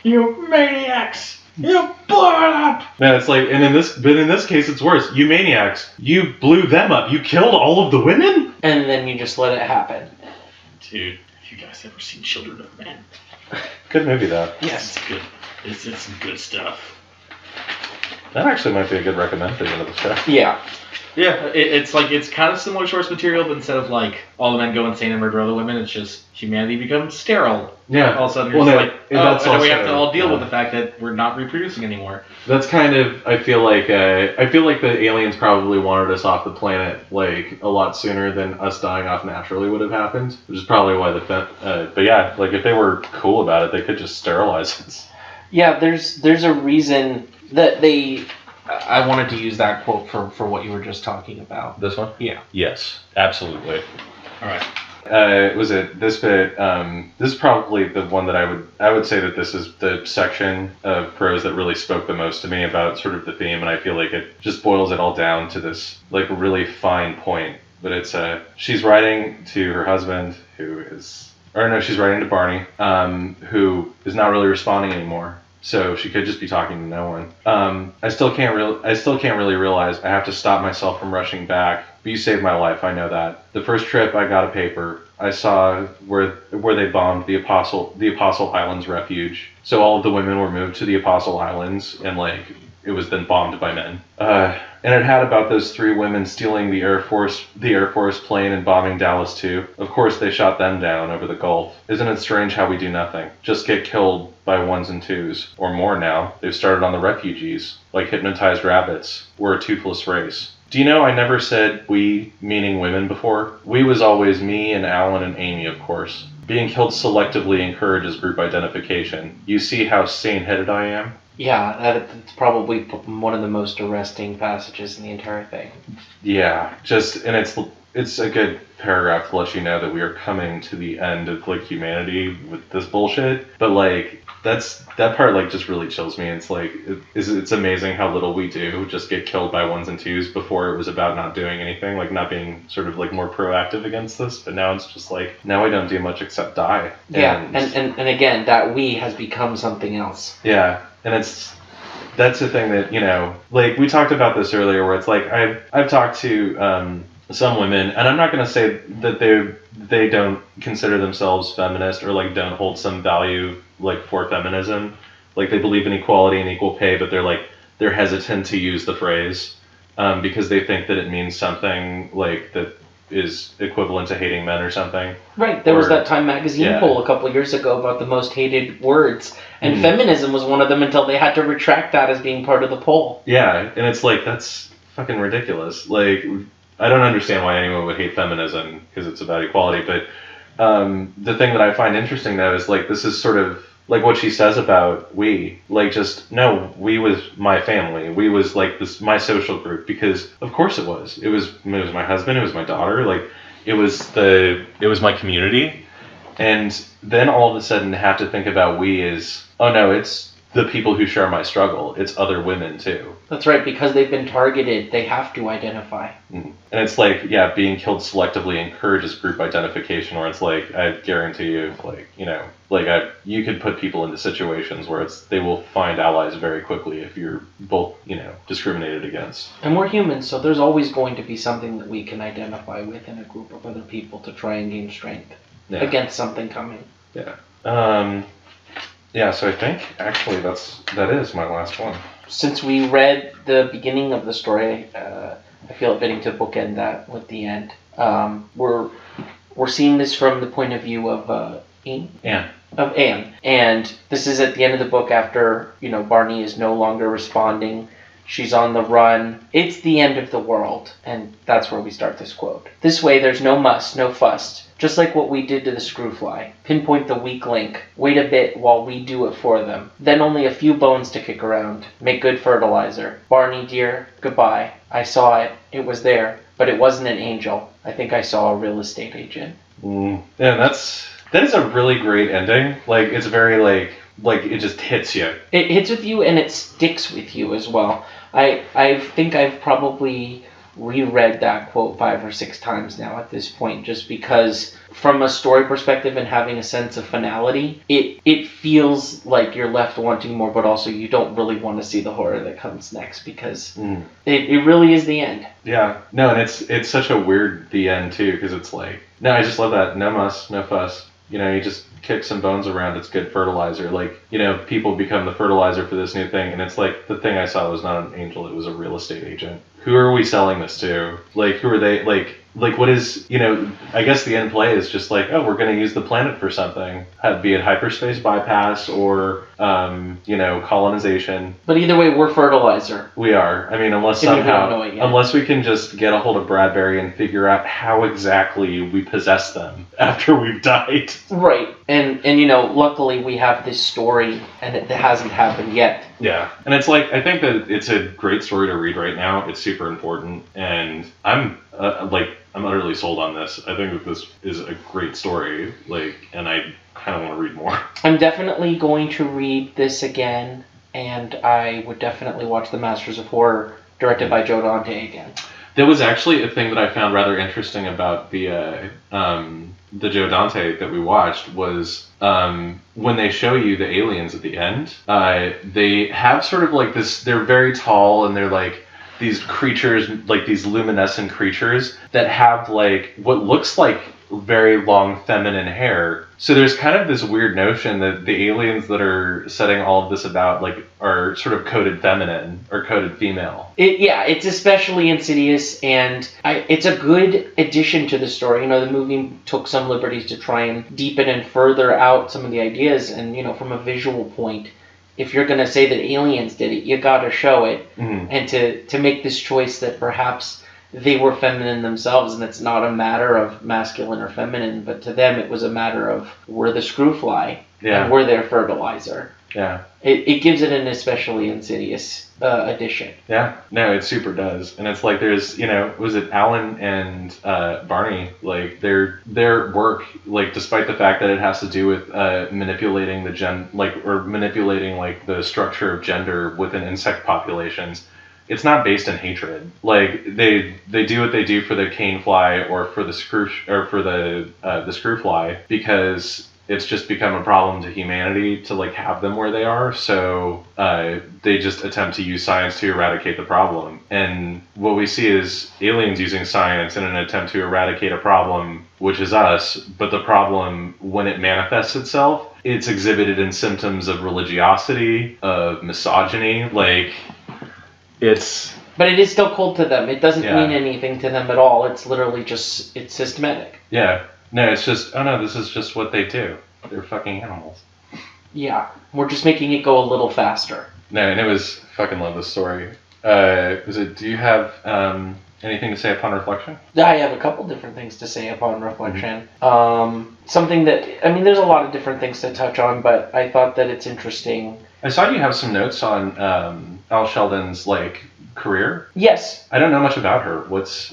You maniacs! You blew it up! Man, it's like, in this case, it's worse. You maniacs, you blew them up. You killed all of the women? And then you just let it happen. Dude, have you guys ever seen Children of Men? Good movie, though. Yes. It's good. It's some good stuff. That actually might be a good recommend for the end of the show. Yeah. Yeah, it's like, it's kind of similar source material, but instead of like, all the men go insane and murder other women, it's just humanity becomes sterile. Yeah. All of a sudden, you're just and we have to all deal with the fact that we're not reproducing anymore. That's kind of, I feel like the aliens probably wanted us off the planet, like, a lot sooner than us dying off naturally would have happened, which is probably why but yeah, like, if they were cool about it, they could just sterilize us. Yeah, there's a reason that they... I wanted to use that quote for what you were just talking about. This one? Yeah. Yes, absolutely. All right. This bit, this is probably the one that I would say that this is the section of prose that really spoke the most to me about sort of the theme, and I feel like it just boils it all down to this, like, really fine point. But it's, she's writing to her husband, she's writing to Barney, who is not really responding anymore. So she could just be talking to no one. I still can't really realize I have to stop myself from rushing back. But you saved my life, I know that. The first trip I got a paper. I saw where they bombed the Apostle Islands refuge. So all of the women were moved to the Apostle Islands, and like it was then bombed by men. And it had about those 3 women stealing the Air Force plane and bombing Dallas too. Of course they shot them down over the Gulf. Isn't it strange how we do nothing? Just get killed by 1s and 2s. Or more now. They've started on the refugees. Like hypnotized rabbits. We're a toothless race. Do you know I never said we, meaning women, before? We was always me and Alan and Amy, of course. Being killed selectively encourages group identification. You see how sane-headed I am? Yeah, that's probably one of the most arresting passages in the entire thing. Yeah, and it's a good paragraph to let you know that we are coming to the end of like humanity with this bullshit. But like that part like just really chills me. It's like it's amazing how little we do just get killed by ones and twos. Before it was about not doing anything, like not being sort of like more proactive against this. But now it's just like now I don't do much except die. Yeah, and again that we has become something else. Yeah, and that's the thing that, like we talked about this earlier where it's like I've talked to some women, and I'm not going to say that they don't consider themselves feminist or like don't hold some value like for feminism, like they believe in equality and equal pay, but they're hesitant to use the phrase because they think that it means something like that is equivalent to hating men or something. Right. There was that Time magazine poll a couple years ago about the most hated words, and feminism was one of them until they had to retract that as being part of the poll. Yeah, and it's like, that's fucking ridiculous. Like, I don't understand why anyone would hate feminism because it's about equality, but the thing that I find interesting though is like this is sort of like what she says about we, like just no, we was my family, we was like this my social group, because of course it was my husband, it was my daughter, like it was my community, and then all of a sudden have to think about we as, oh no, it's the people who share my struggle, it's other women too. That's right, because they've been targeted, they have to identify. And it's like, yeah, being killed selectively encourages group identification, where it's like, I guarantee you, like, you could put people into situations where they will find allies very quickly if you're both, discriminated against. And we're humans, so there's always going to be something that we can identify with in a group of other people to try and gain strength against something coming. Yeah. Yeah, so I think actually that is my last one. Since we read the beginning of the story, I feel it fitting to bookend that with the end. We're seeing this from the point of view of Anne. Of Anne. And this is at the end of the book after, Barney is no longer responding. She's on the run. It's the end of the world. And that's where we start this quote. This way, there's no muss, no fuss. Just like what we did to the Screwfly. Pinpoint the weak link. Wait a bit while we do it for them. Then only a few bones to kick around. Make good fertilizer. Barney, dear, goodbye. I saw it. It was there. But it wasn't an angel. I think I saw a real estate agent. Yeah, that is a really great ending. Like, it's very, like it just hits you. It hits with you and it sticks with you as well. I think I've probably reread that quote 5 or 6 times now at this point, just because from a story perspective and having a sense of finality, it feels like you're left wanting more, but also you don't really want to see the horror that comes next, because it really is the end. Yeah. No, and it's such a weird the end too, because it's like, no, I just love that. No muss, no fuss. You just kick some bones around, it's good fertilizer. Like, people become the fertilizer for this new thing, and it's like, the thing I saw was not an angel, it was a real estate agent. Who are we selling this to? Like, who are they? Like what is, I guess the end play is just like, oh, we're going to use the planet for something. Be it hyperspace bypass or, colonization. But either way, we're fertilizer. We are. I mean, unless we can just get a hold of Bradbury and figure out how exactly we possess them after we've died. Right. And luckily we have this story, and it hasn't happened yet. Yeah. And it's like, I think that it's a great story to read right now. It's super important. And I'm utterly sold on this. I think that this is a great story. And I kind of want to read more. I'm definitely going to read this again. And I would definitely watch The Masters of Horror, directed by Joe Dante, again. There was actually a thing that I found rather interesting about the Joe Dante that we watched was when they show you the aliens at the end, they have sort of like this, they're very tall and they're like these creatures, like these luminescent creatures that have like what looks like very long feminine hair. So there's kind of this weird notion that the aliens that are setting all of this about like are sort of coded feminine or coded female. It's especially insidious, and it's a good addition to the story. The movie took some liberties to try and deepen and further out some of the ideas, and from a visual point, if you're going to say that aliens did it, you got to show it. And to make this choice that perhaps they were feminine themselves, and it's not a matter of masculine or feminine, but to them it was a matter of we're the Screwfly, and we're their fertilizer. Yeah. It gives it an especially insidious addition. Yeah. No, it super does. And it's like there's, was it Alan and Barney, like their work, like despite the fact that it has to do with manipulating manipulating like the structure of gender within insect populations, it's not based in hatred. Like they do what they do for the cane fly or for the screwfly because it's just become a problem to humanity to like have them where they are. So they just attempt to use science to eradicate the problem. And what we see is aliens using science in an attempt to eradicate a problem, which is us. But the problem, when it manifests itself, it's exhibited in symptoms of religiosity, of misogyny, like it's... But it is still cold to them. It doesn't mean anything to them at all. It's literally just, it's systematic. Yeah. No, it's just, oh no, this is just what they do. They're fucking animals. Yeah. We're just making it go a little faster. No, and it was, fucking love this story. Do you have anything to say upon reflection? I have a couple different things to say upon reflection. Something that, there's a lot of different things to touch on, but I thought that it's interesting. I saw you have some notes on Al Sheldon's, career. Yes. I don't know much about her.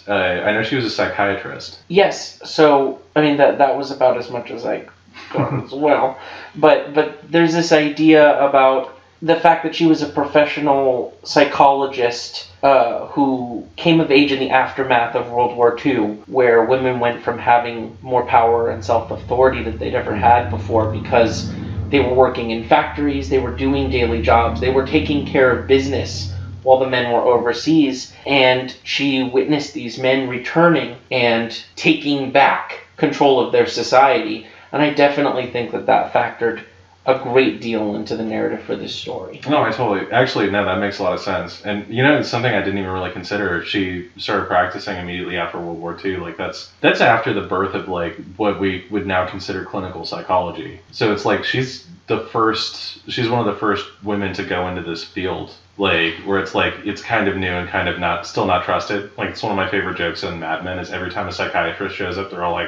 I know she was a psychiatrist. Yes. So, that was about as much as I got as well. But there's this idea about the fact that she was a professional psychologist who came of age in the aftermath of World War II, where women went from having more power and self-authority that they'd ever had before because they were working in factories, they were doing daily jobs, they were taking care of business while the men were overseas, and she witnessed these men returning and taking back control of their society. And I definitely think that factored a great deal into the narrative for this story. No, actually, that makes a lot of sense. And, it's something I didn't even really consider. She started practicing immediately after World War II. That's after the birth of, what we would now consider clinical psychology. So it's she's one of the first women to go into this field. Where it's kind of new and kind of still not trusted. It's one of my favorite jokes in Mad Men is every time a psychiatrist shows up, they're all oh,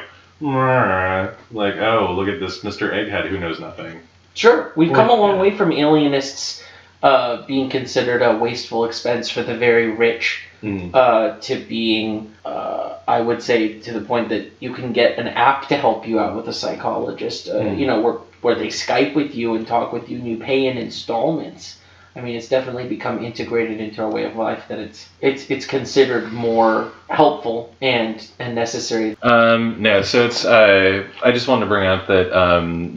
look at this Mr. Egghead who knows nothing. Sure. We've come a long way from alienists being considered a wasteful expense for the very rich to being, I would say, to the point that you can get an app to help you out with a psychologist, where they Skype with you and talk with you and you pay in installments. It's definitely become integrated into our way of life that it's considered more helpful and necessary. No, so it's I just wanted to bring up that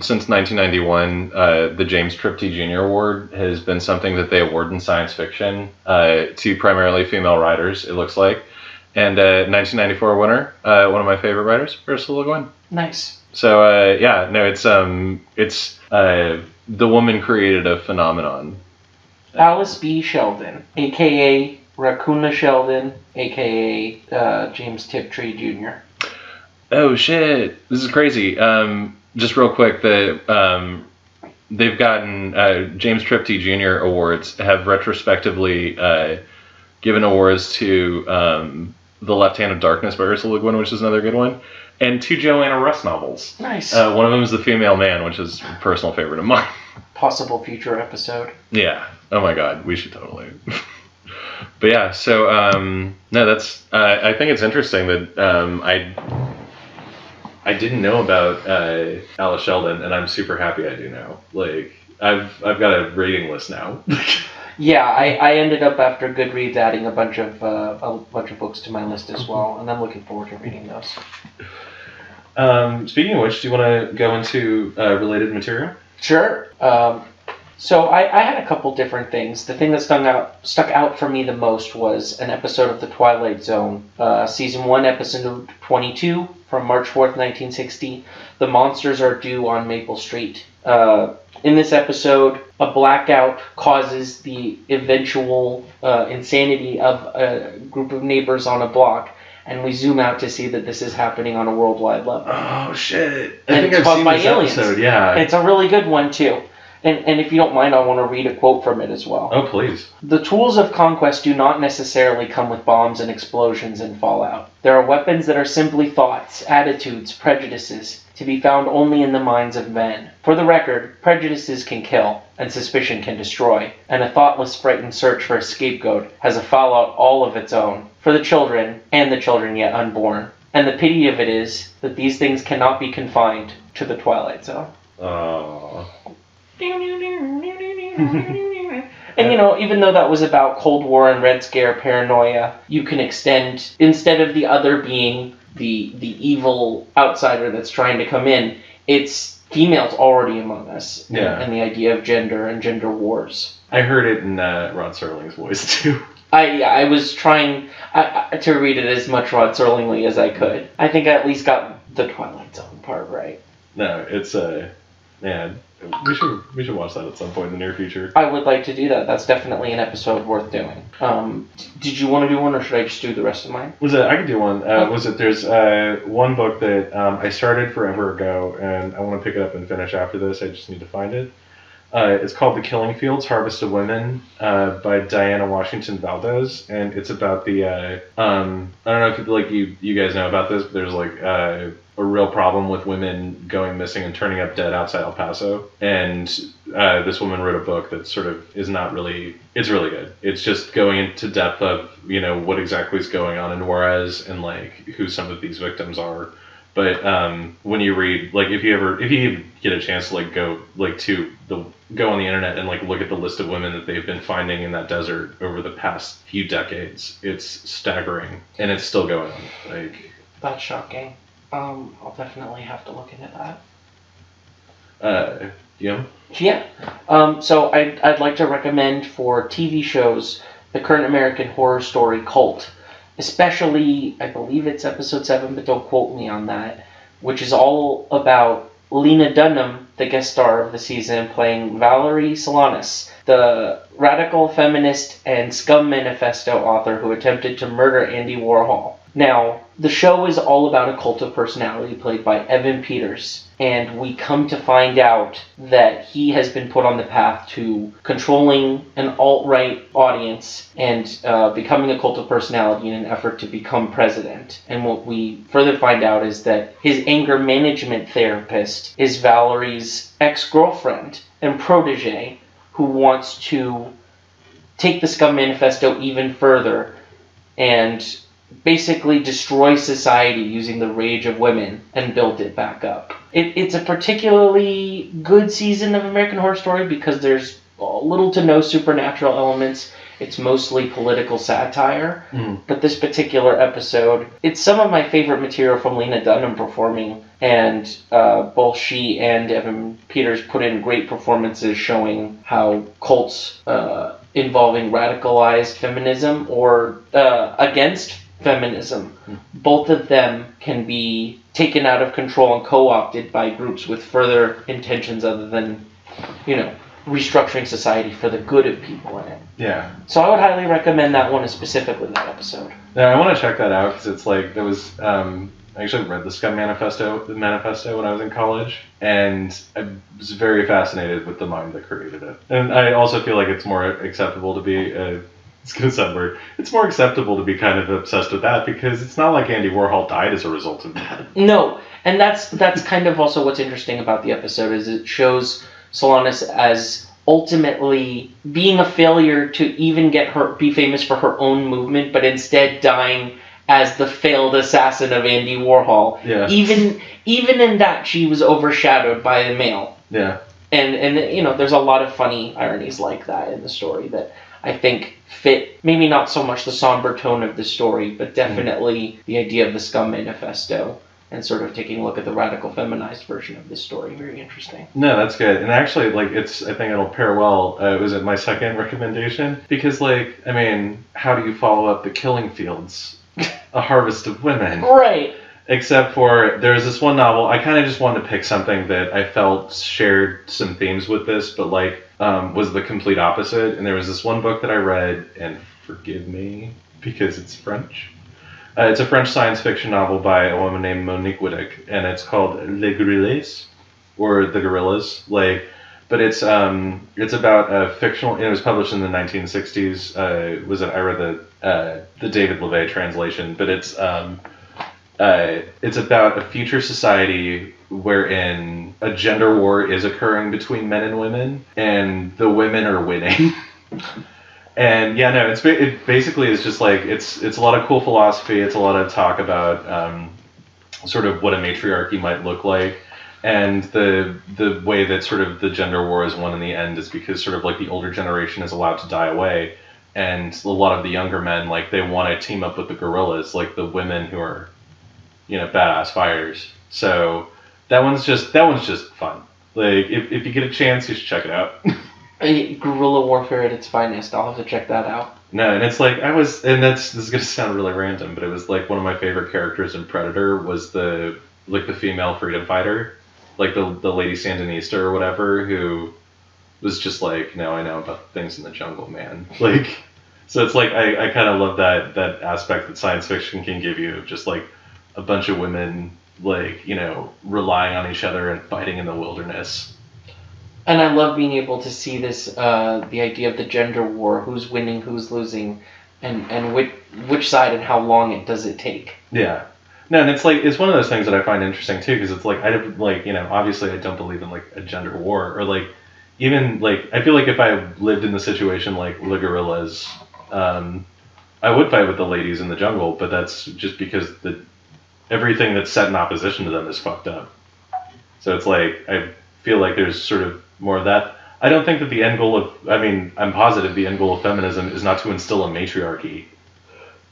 since 1991, the James Tiptree Jr. Award has been something that they award in science fiction to primarily female writers, it looks like. And 1994 winner, one of my favorite writers, Ursula Le Guin. Nice. So it's the woman created a phenomenon. Alice B. Sheldon, a.k.a. Raccoona Sheldon, a.k.a. James Tiptree Jr. Oh, shit. This is crazy. Just real quick, they've gotten James Tiptree Jr. awards, have retrospectively given awards to The Left Hand of Darkness by Ursula Le Guin, which is another good one, and 2 Joanna Russ novels. Nice. One of them is The Female Man, which is a personal favorite of mine. Possible future episode. Yeah. Oh my god, we should totally. But yeah, so no, that's I think it's interesting that I didn't know about Alice Sheldon, and I'm super happy I do now. I've got a rating list now. Yeah, I ended up after Goodreads adding a bunch of books to my list as well, and I'm looking forward to reading those. Speaking of which, do you want to go into related material? Sure. So I had a couple different things. The thing that stuck out for me the most was an episode of The Twilight Zone, Season 1, Episode 22, from March 4th, 1960. The monsters are due on Maple Street. In this episode, a blackout causes the eventual insanity of a group of neighbors on a block, and we zoom out to see that this is happening on a worldwide level. Oh, shit. I think I've seen this episode, yeah. And it's a really good one, too. And if you don't mind, I want to read a quote from it as well. Oh, please. The tools of conquest do not necessarily come with bombs and explosions and fallout. There are weapons that are simply thoughts, attitudes, prejudices, to be found only in the minds of men. For the record, prejudices can kill, and suspicion can destroy, and a thoughtless, frightened search for a scapegoat has a fallout all of its own, for the children, and the children yet unborn. And the pity of it is that these things cannot be confined to the Twilight Zone. Oh. And even though that was about Cold War and Red Scare paranoia, you can extend, instead of the other being the evil outsider that's trying to come in, it's females already among us. Yeah. And the idea of gender and gender wars. I heard it in Rod Serling's voice, too. I was trying to read it as much Rod Serlingly as I could. I think I at least got the Twilight Zone part right. No, it's man, we should watch that at some point in the near future. I would like to do that. That's definitely an episode worth doing. Did you want to do one, or should I just do the rest of mine? I could do one. There's one book that I started forever ago, and I want to pick it up and finish after this. I just need to find it. It's called The Killing Fields, Harvest of Women, by Diana Washington Valdez, and it's about the, I don't know if you guys know about this, but there's a real problem with women going missing and turning up dead outside El Paso, and this woman wrote a book that sort of is not really, it's really good. It's just going into depth of, what exactly is going on in Juarez and who some of these victims are. But when you read, if you get a chance to go on the internet and look at the list of women that they've been finding in that desert over the past few decades, it's staggering, and it's still going on. That's shocking. I'll definitely have to look into that. Yeah. So I'd like to recommend for TV shows the current American horror story Cult. Especially, I believe it's episode 7, but don't quote me on that, which is all about Lena Dunham, the guest star of the season, playing Valerie Solanas, the radical feminist and Scum Manifesto author who attempted to murder Andy Warhol. Now, the show is all about a cult of personality played by Evan Peters, and we come to find out that he has been put on the path to controlling an alt-right audience and becoming a cult of personality in an effort to become president. And what we further find out is that his anger management therapist is Valerie's ex-girlfriend and protege, who wants to take the Scum Manifesto even further and basically destroy society using the rage of women and build it back up. It's a particularly good season of American Horror Story because there's little to no supernatural elements. It's mostly political satire. But this particular episode, it's some of my favorite material from Lena Dunham performing, and both she and Evan Peters put in great performances showing how cults involving radicalized feminism or against feminism, both of them can be taken out of control and co-opted by groups with further intentions other than, restructuring society for the good of people in it. Yeah. So I would highly recommend that one, specifically that episode. Yeah, I want to check that out because it's there was, I actually read the Scum Manifesto when I was in college, and I was very fascinated with the mind that created it. And I also feel like it's more acceptable to be it's going to sound weird. It's more acceptable to be kind of obsessed with that because it's not like Andy Warhol died as a result of that. No, and that's kind of also what's interesting about the episode is it shows Solanas as ultimately being a failure to even be famous for her own movement, but instead dying as the failed assassin of Andy Warhol. Yeah. Even in that, she was overshadowed by a male. Yeah. And there's a lot of funny ironies like that in the story that I think fit maybe not so much the somber tone of the story, but definitely the idea of the Scum Manifesto and sort of taking a look at the radical feminized version of this story. Very interesting. No, that's good. And actually, I think it'll pair well. It was my second recommendation because, how do you follow up The Killing Fields, A Harvest of Women? Right. Except for there's this one novel. I kind of just wanted to pick something that I felt shared some themes with this, but was the complete opposite. And there was this one book that I read, and forgive me because it's French. It's a French science fiction novel by a woman named Monique Wittig, and it's called Les Gorilles, or The Gorillas. But it's about a fictional. It was published in the 1960s. I read the David LeVay translation, but it's about a future society wherein a gender war is occurring between men and women, and the women are winning. And yeah, no, it basically is just like it's a lot of cool philosophy. It's a lot of talk about sort of what a matriarchy might look like. And the way that sort of the gender war is won in the end is because sort of like the older generation is allowed to die away, and a lot of the younger men, like, they want to team up with the gorillas, like the women who are, badass fighters. So that one's just fun. Like, if you get a chance, you should check it out. Guerrilla warfare at its finest. I'll have to check that out. No, and it's like this is gonna sound really random, but it was like one of my favorite characters in Predator was the female freedom fighter. Like the Lady Sandinista or whatever, who was just like, no, I know about things in the jungle, man. Like, so it's like I kind of love that aspect that science fiction can give you, of just like a bunch of women, like, relying on each other and fighting in the wilderness. And I love being able to see this, the idea of the gender war, who's winning, who's losing, and which side and how long does it take. Yeah. No, and it's like, it's one of those things that I find interesting too, because it's like, obviously I don't believe in like a gender war, or like, even like, I feel like if I lived in the situation like the gorillas, I would fight with the ladies in the jungle, but that's just because everything that's set in opposition to them is fucked up. So it's like, I feel like there's sort of more of that. I don't think that the end goal I'm positive the end goal of feminism is not to instill a matriarchy.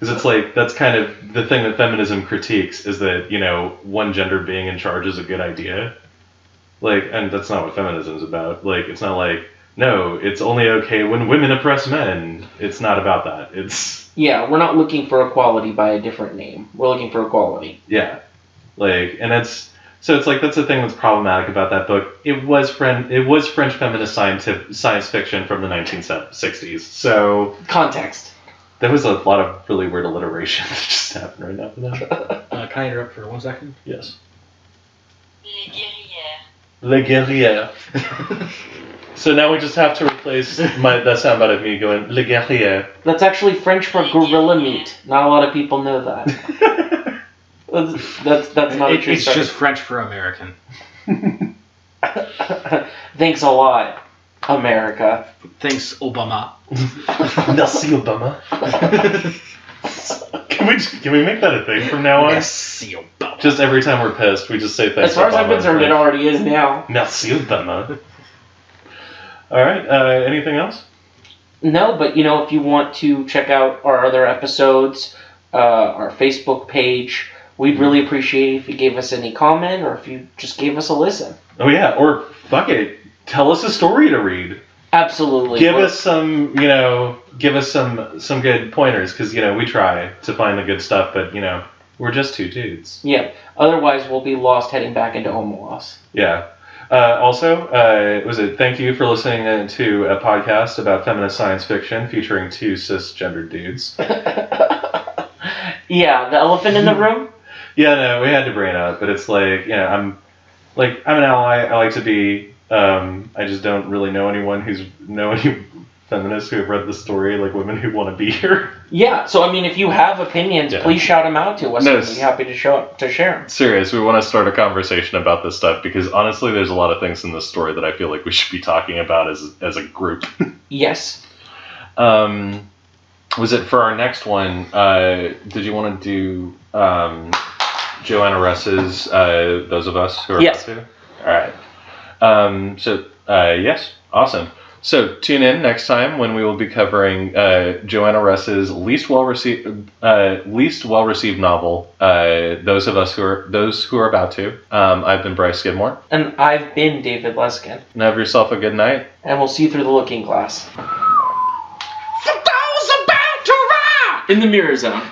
Because it's like, that's kind of the thing that feminism critiques, is that, one gender being in charge is a good idea. Like, and that's not what feminism is about. Like, it's not like, no, it's only okay when women oppress men. It's not about that. It's... Yeah, we're not looking for equality by a different name. We're looking for equality. Yeah. Like, and it's... So it's like, that's the thing that's problematic about that book. It was French feminist science fiction from the 1960s. So... Context. There was a lot of really weird alliteration that just happened right now. Can I interrupt for 1 second? Yes. Les guerrières. Les guerrières. So now we just have to replace that soundbite of me going, Les guerrières. That's actually French for gorilla meat. Not a lot of people know that. that's not a true It's story. just French for American. Thanks a lot, America. Thanks, Obama. Merci, Obama. Can we make that a thing from now on? Merci, Obama. Just every time we're pissed, we just say thanks, As far as I'm Obama. concerned, it already is now. Merci, Obama. All right, anything else? No, but if you want to check out our other episodes, our Facebook page, we'd really appreciate it if you gave us any comment, or if you just gave us a listen. Oh yeah, or fuck it, tell us a story to read. Absolutely. Give us some good pointers, because we try to find the good stuff, but we're just two dudes. Yeah. Otherwise, we'll be lost heading back into Omelas. Yeah. Also, thank you for listening to a podcast about feminist science fiction featuring two cisgendered dudes. Yeah, the elephant in the room. Yeah, no, we had to bring it up, but it's like, I'm an ally. I like to be. I just don't really know any feminists who have read the story, like women who want to be here. Yeah, so if you have opinions, please shout them out to us. No, We'd be happy to share them. Serious, we want to start a conversation about this stuff, because honestly, there's a lot of things in this story that I feel like we should be talking about as a group. Yes. Was it for our next one? Did you want to do Joanna Russ's "Those of Us Who Are Yes. About to"? All right. Yes, awesome. So tune in next time when we will be covering Joanna Russ's least well received novel, Those Who Are About to. I've been Bryce Skidmore, And I've been David Leskin. and have yourself a good night. And we'll see you through the looking glass. For those about to ride In the mirror zone.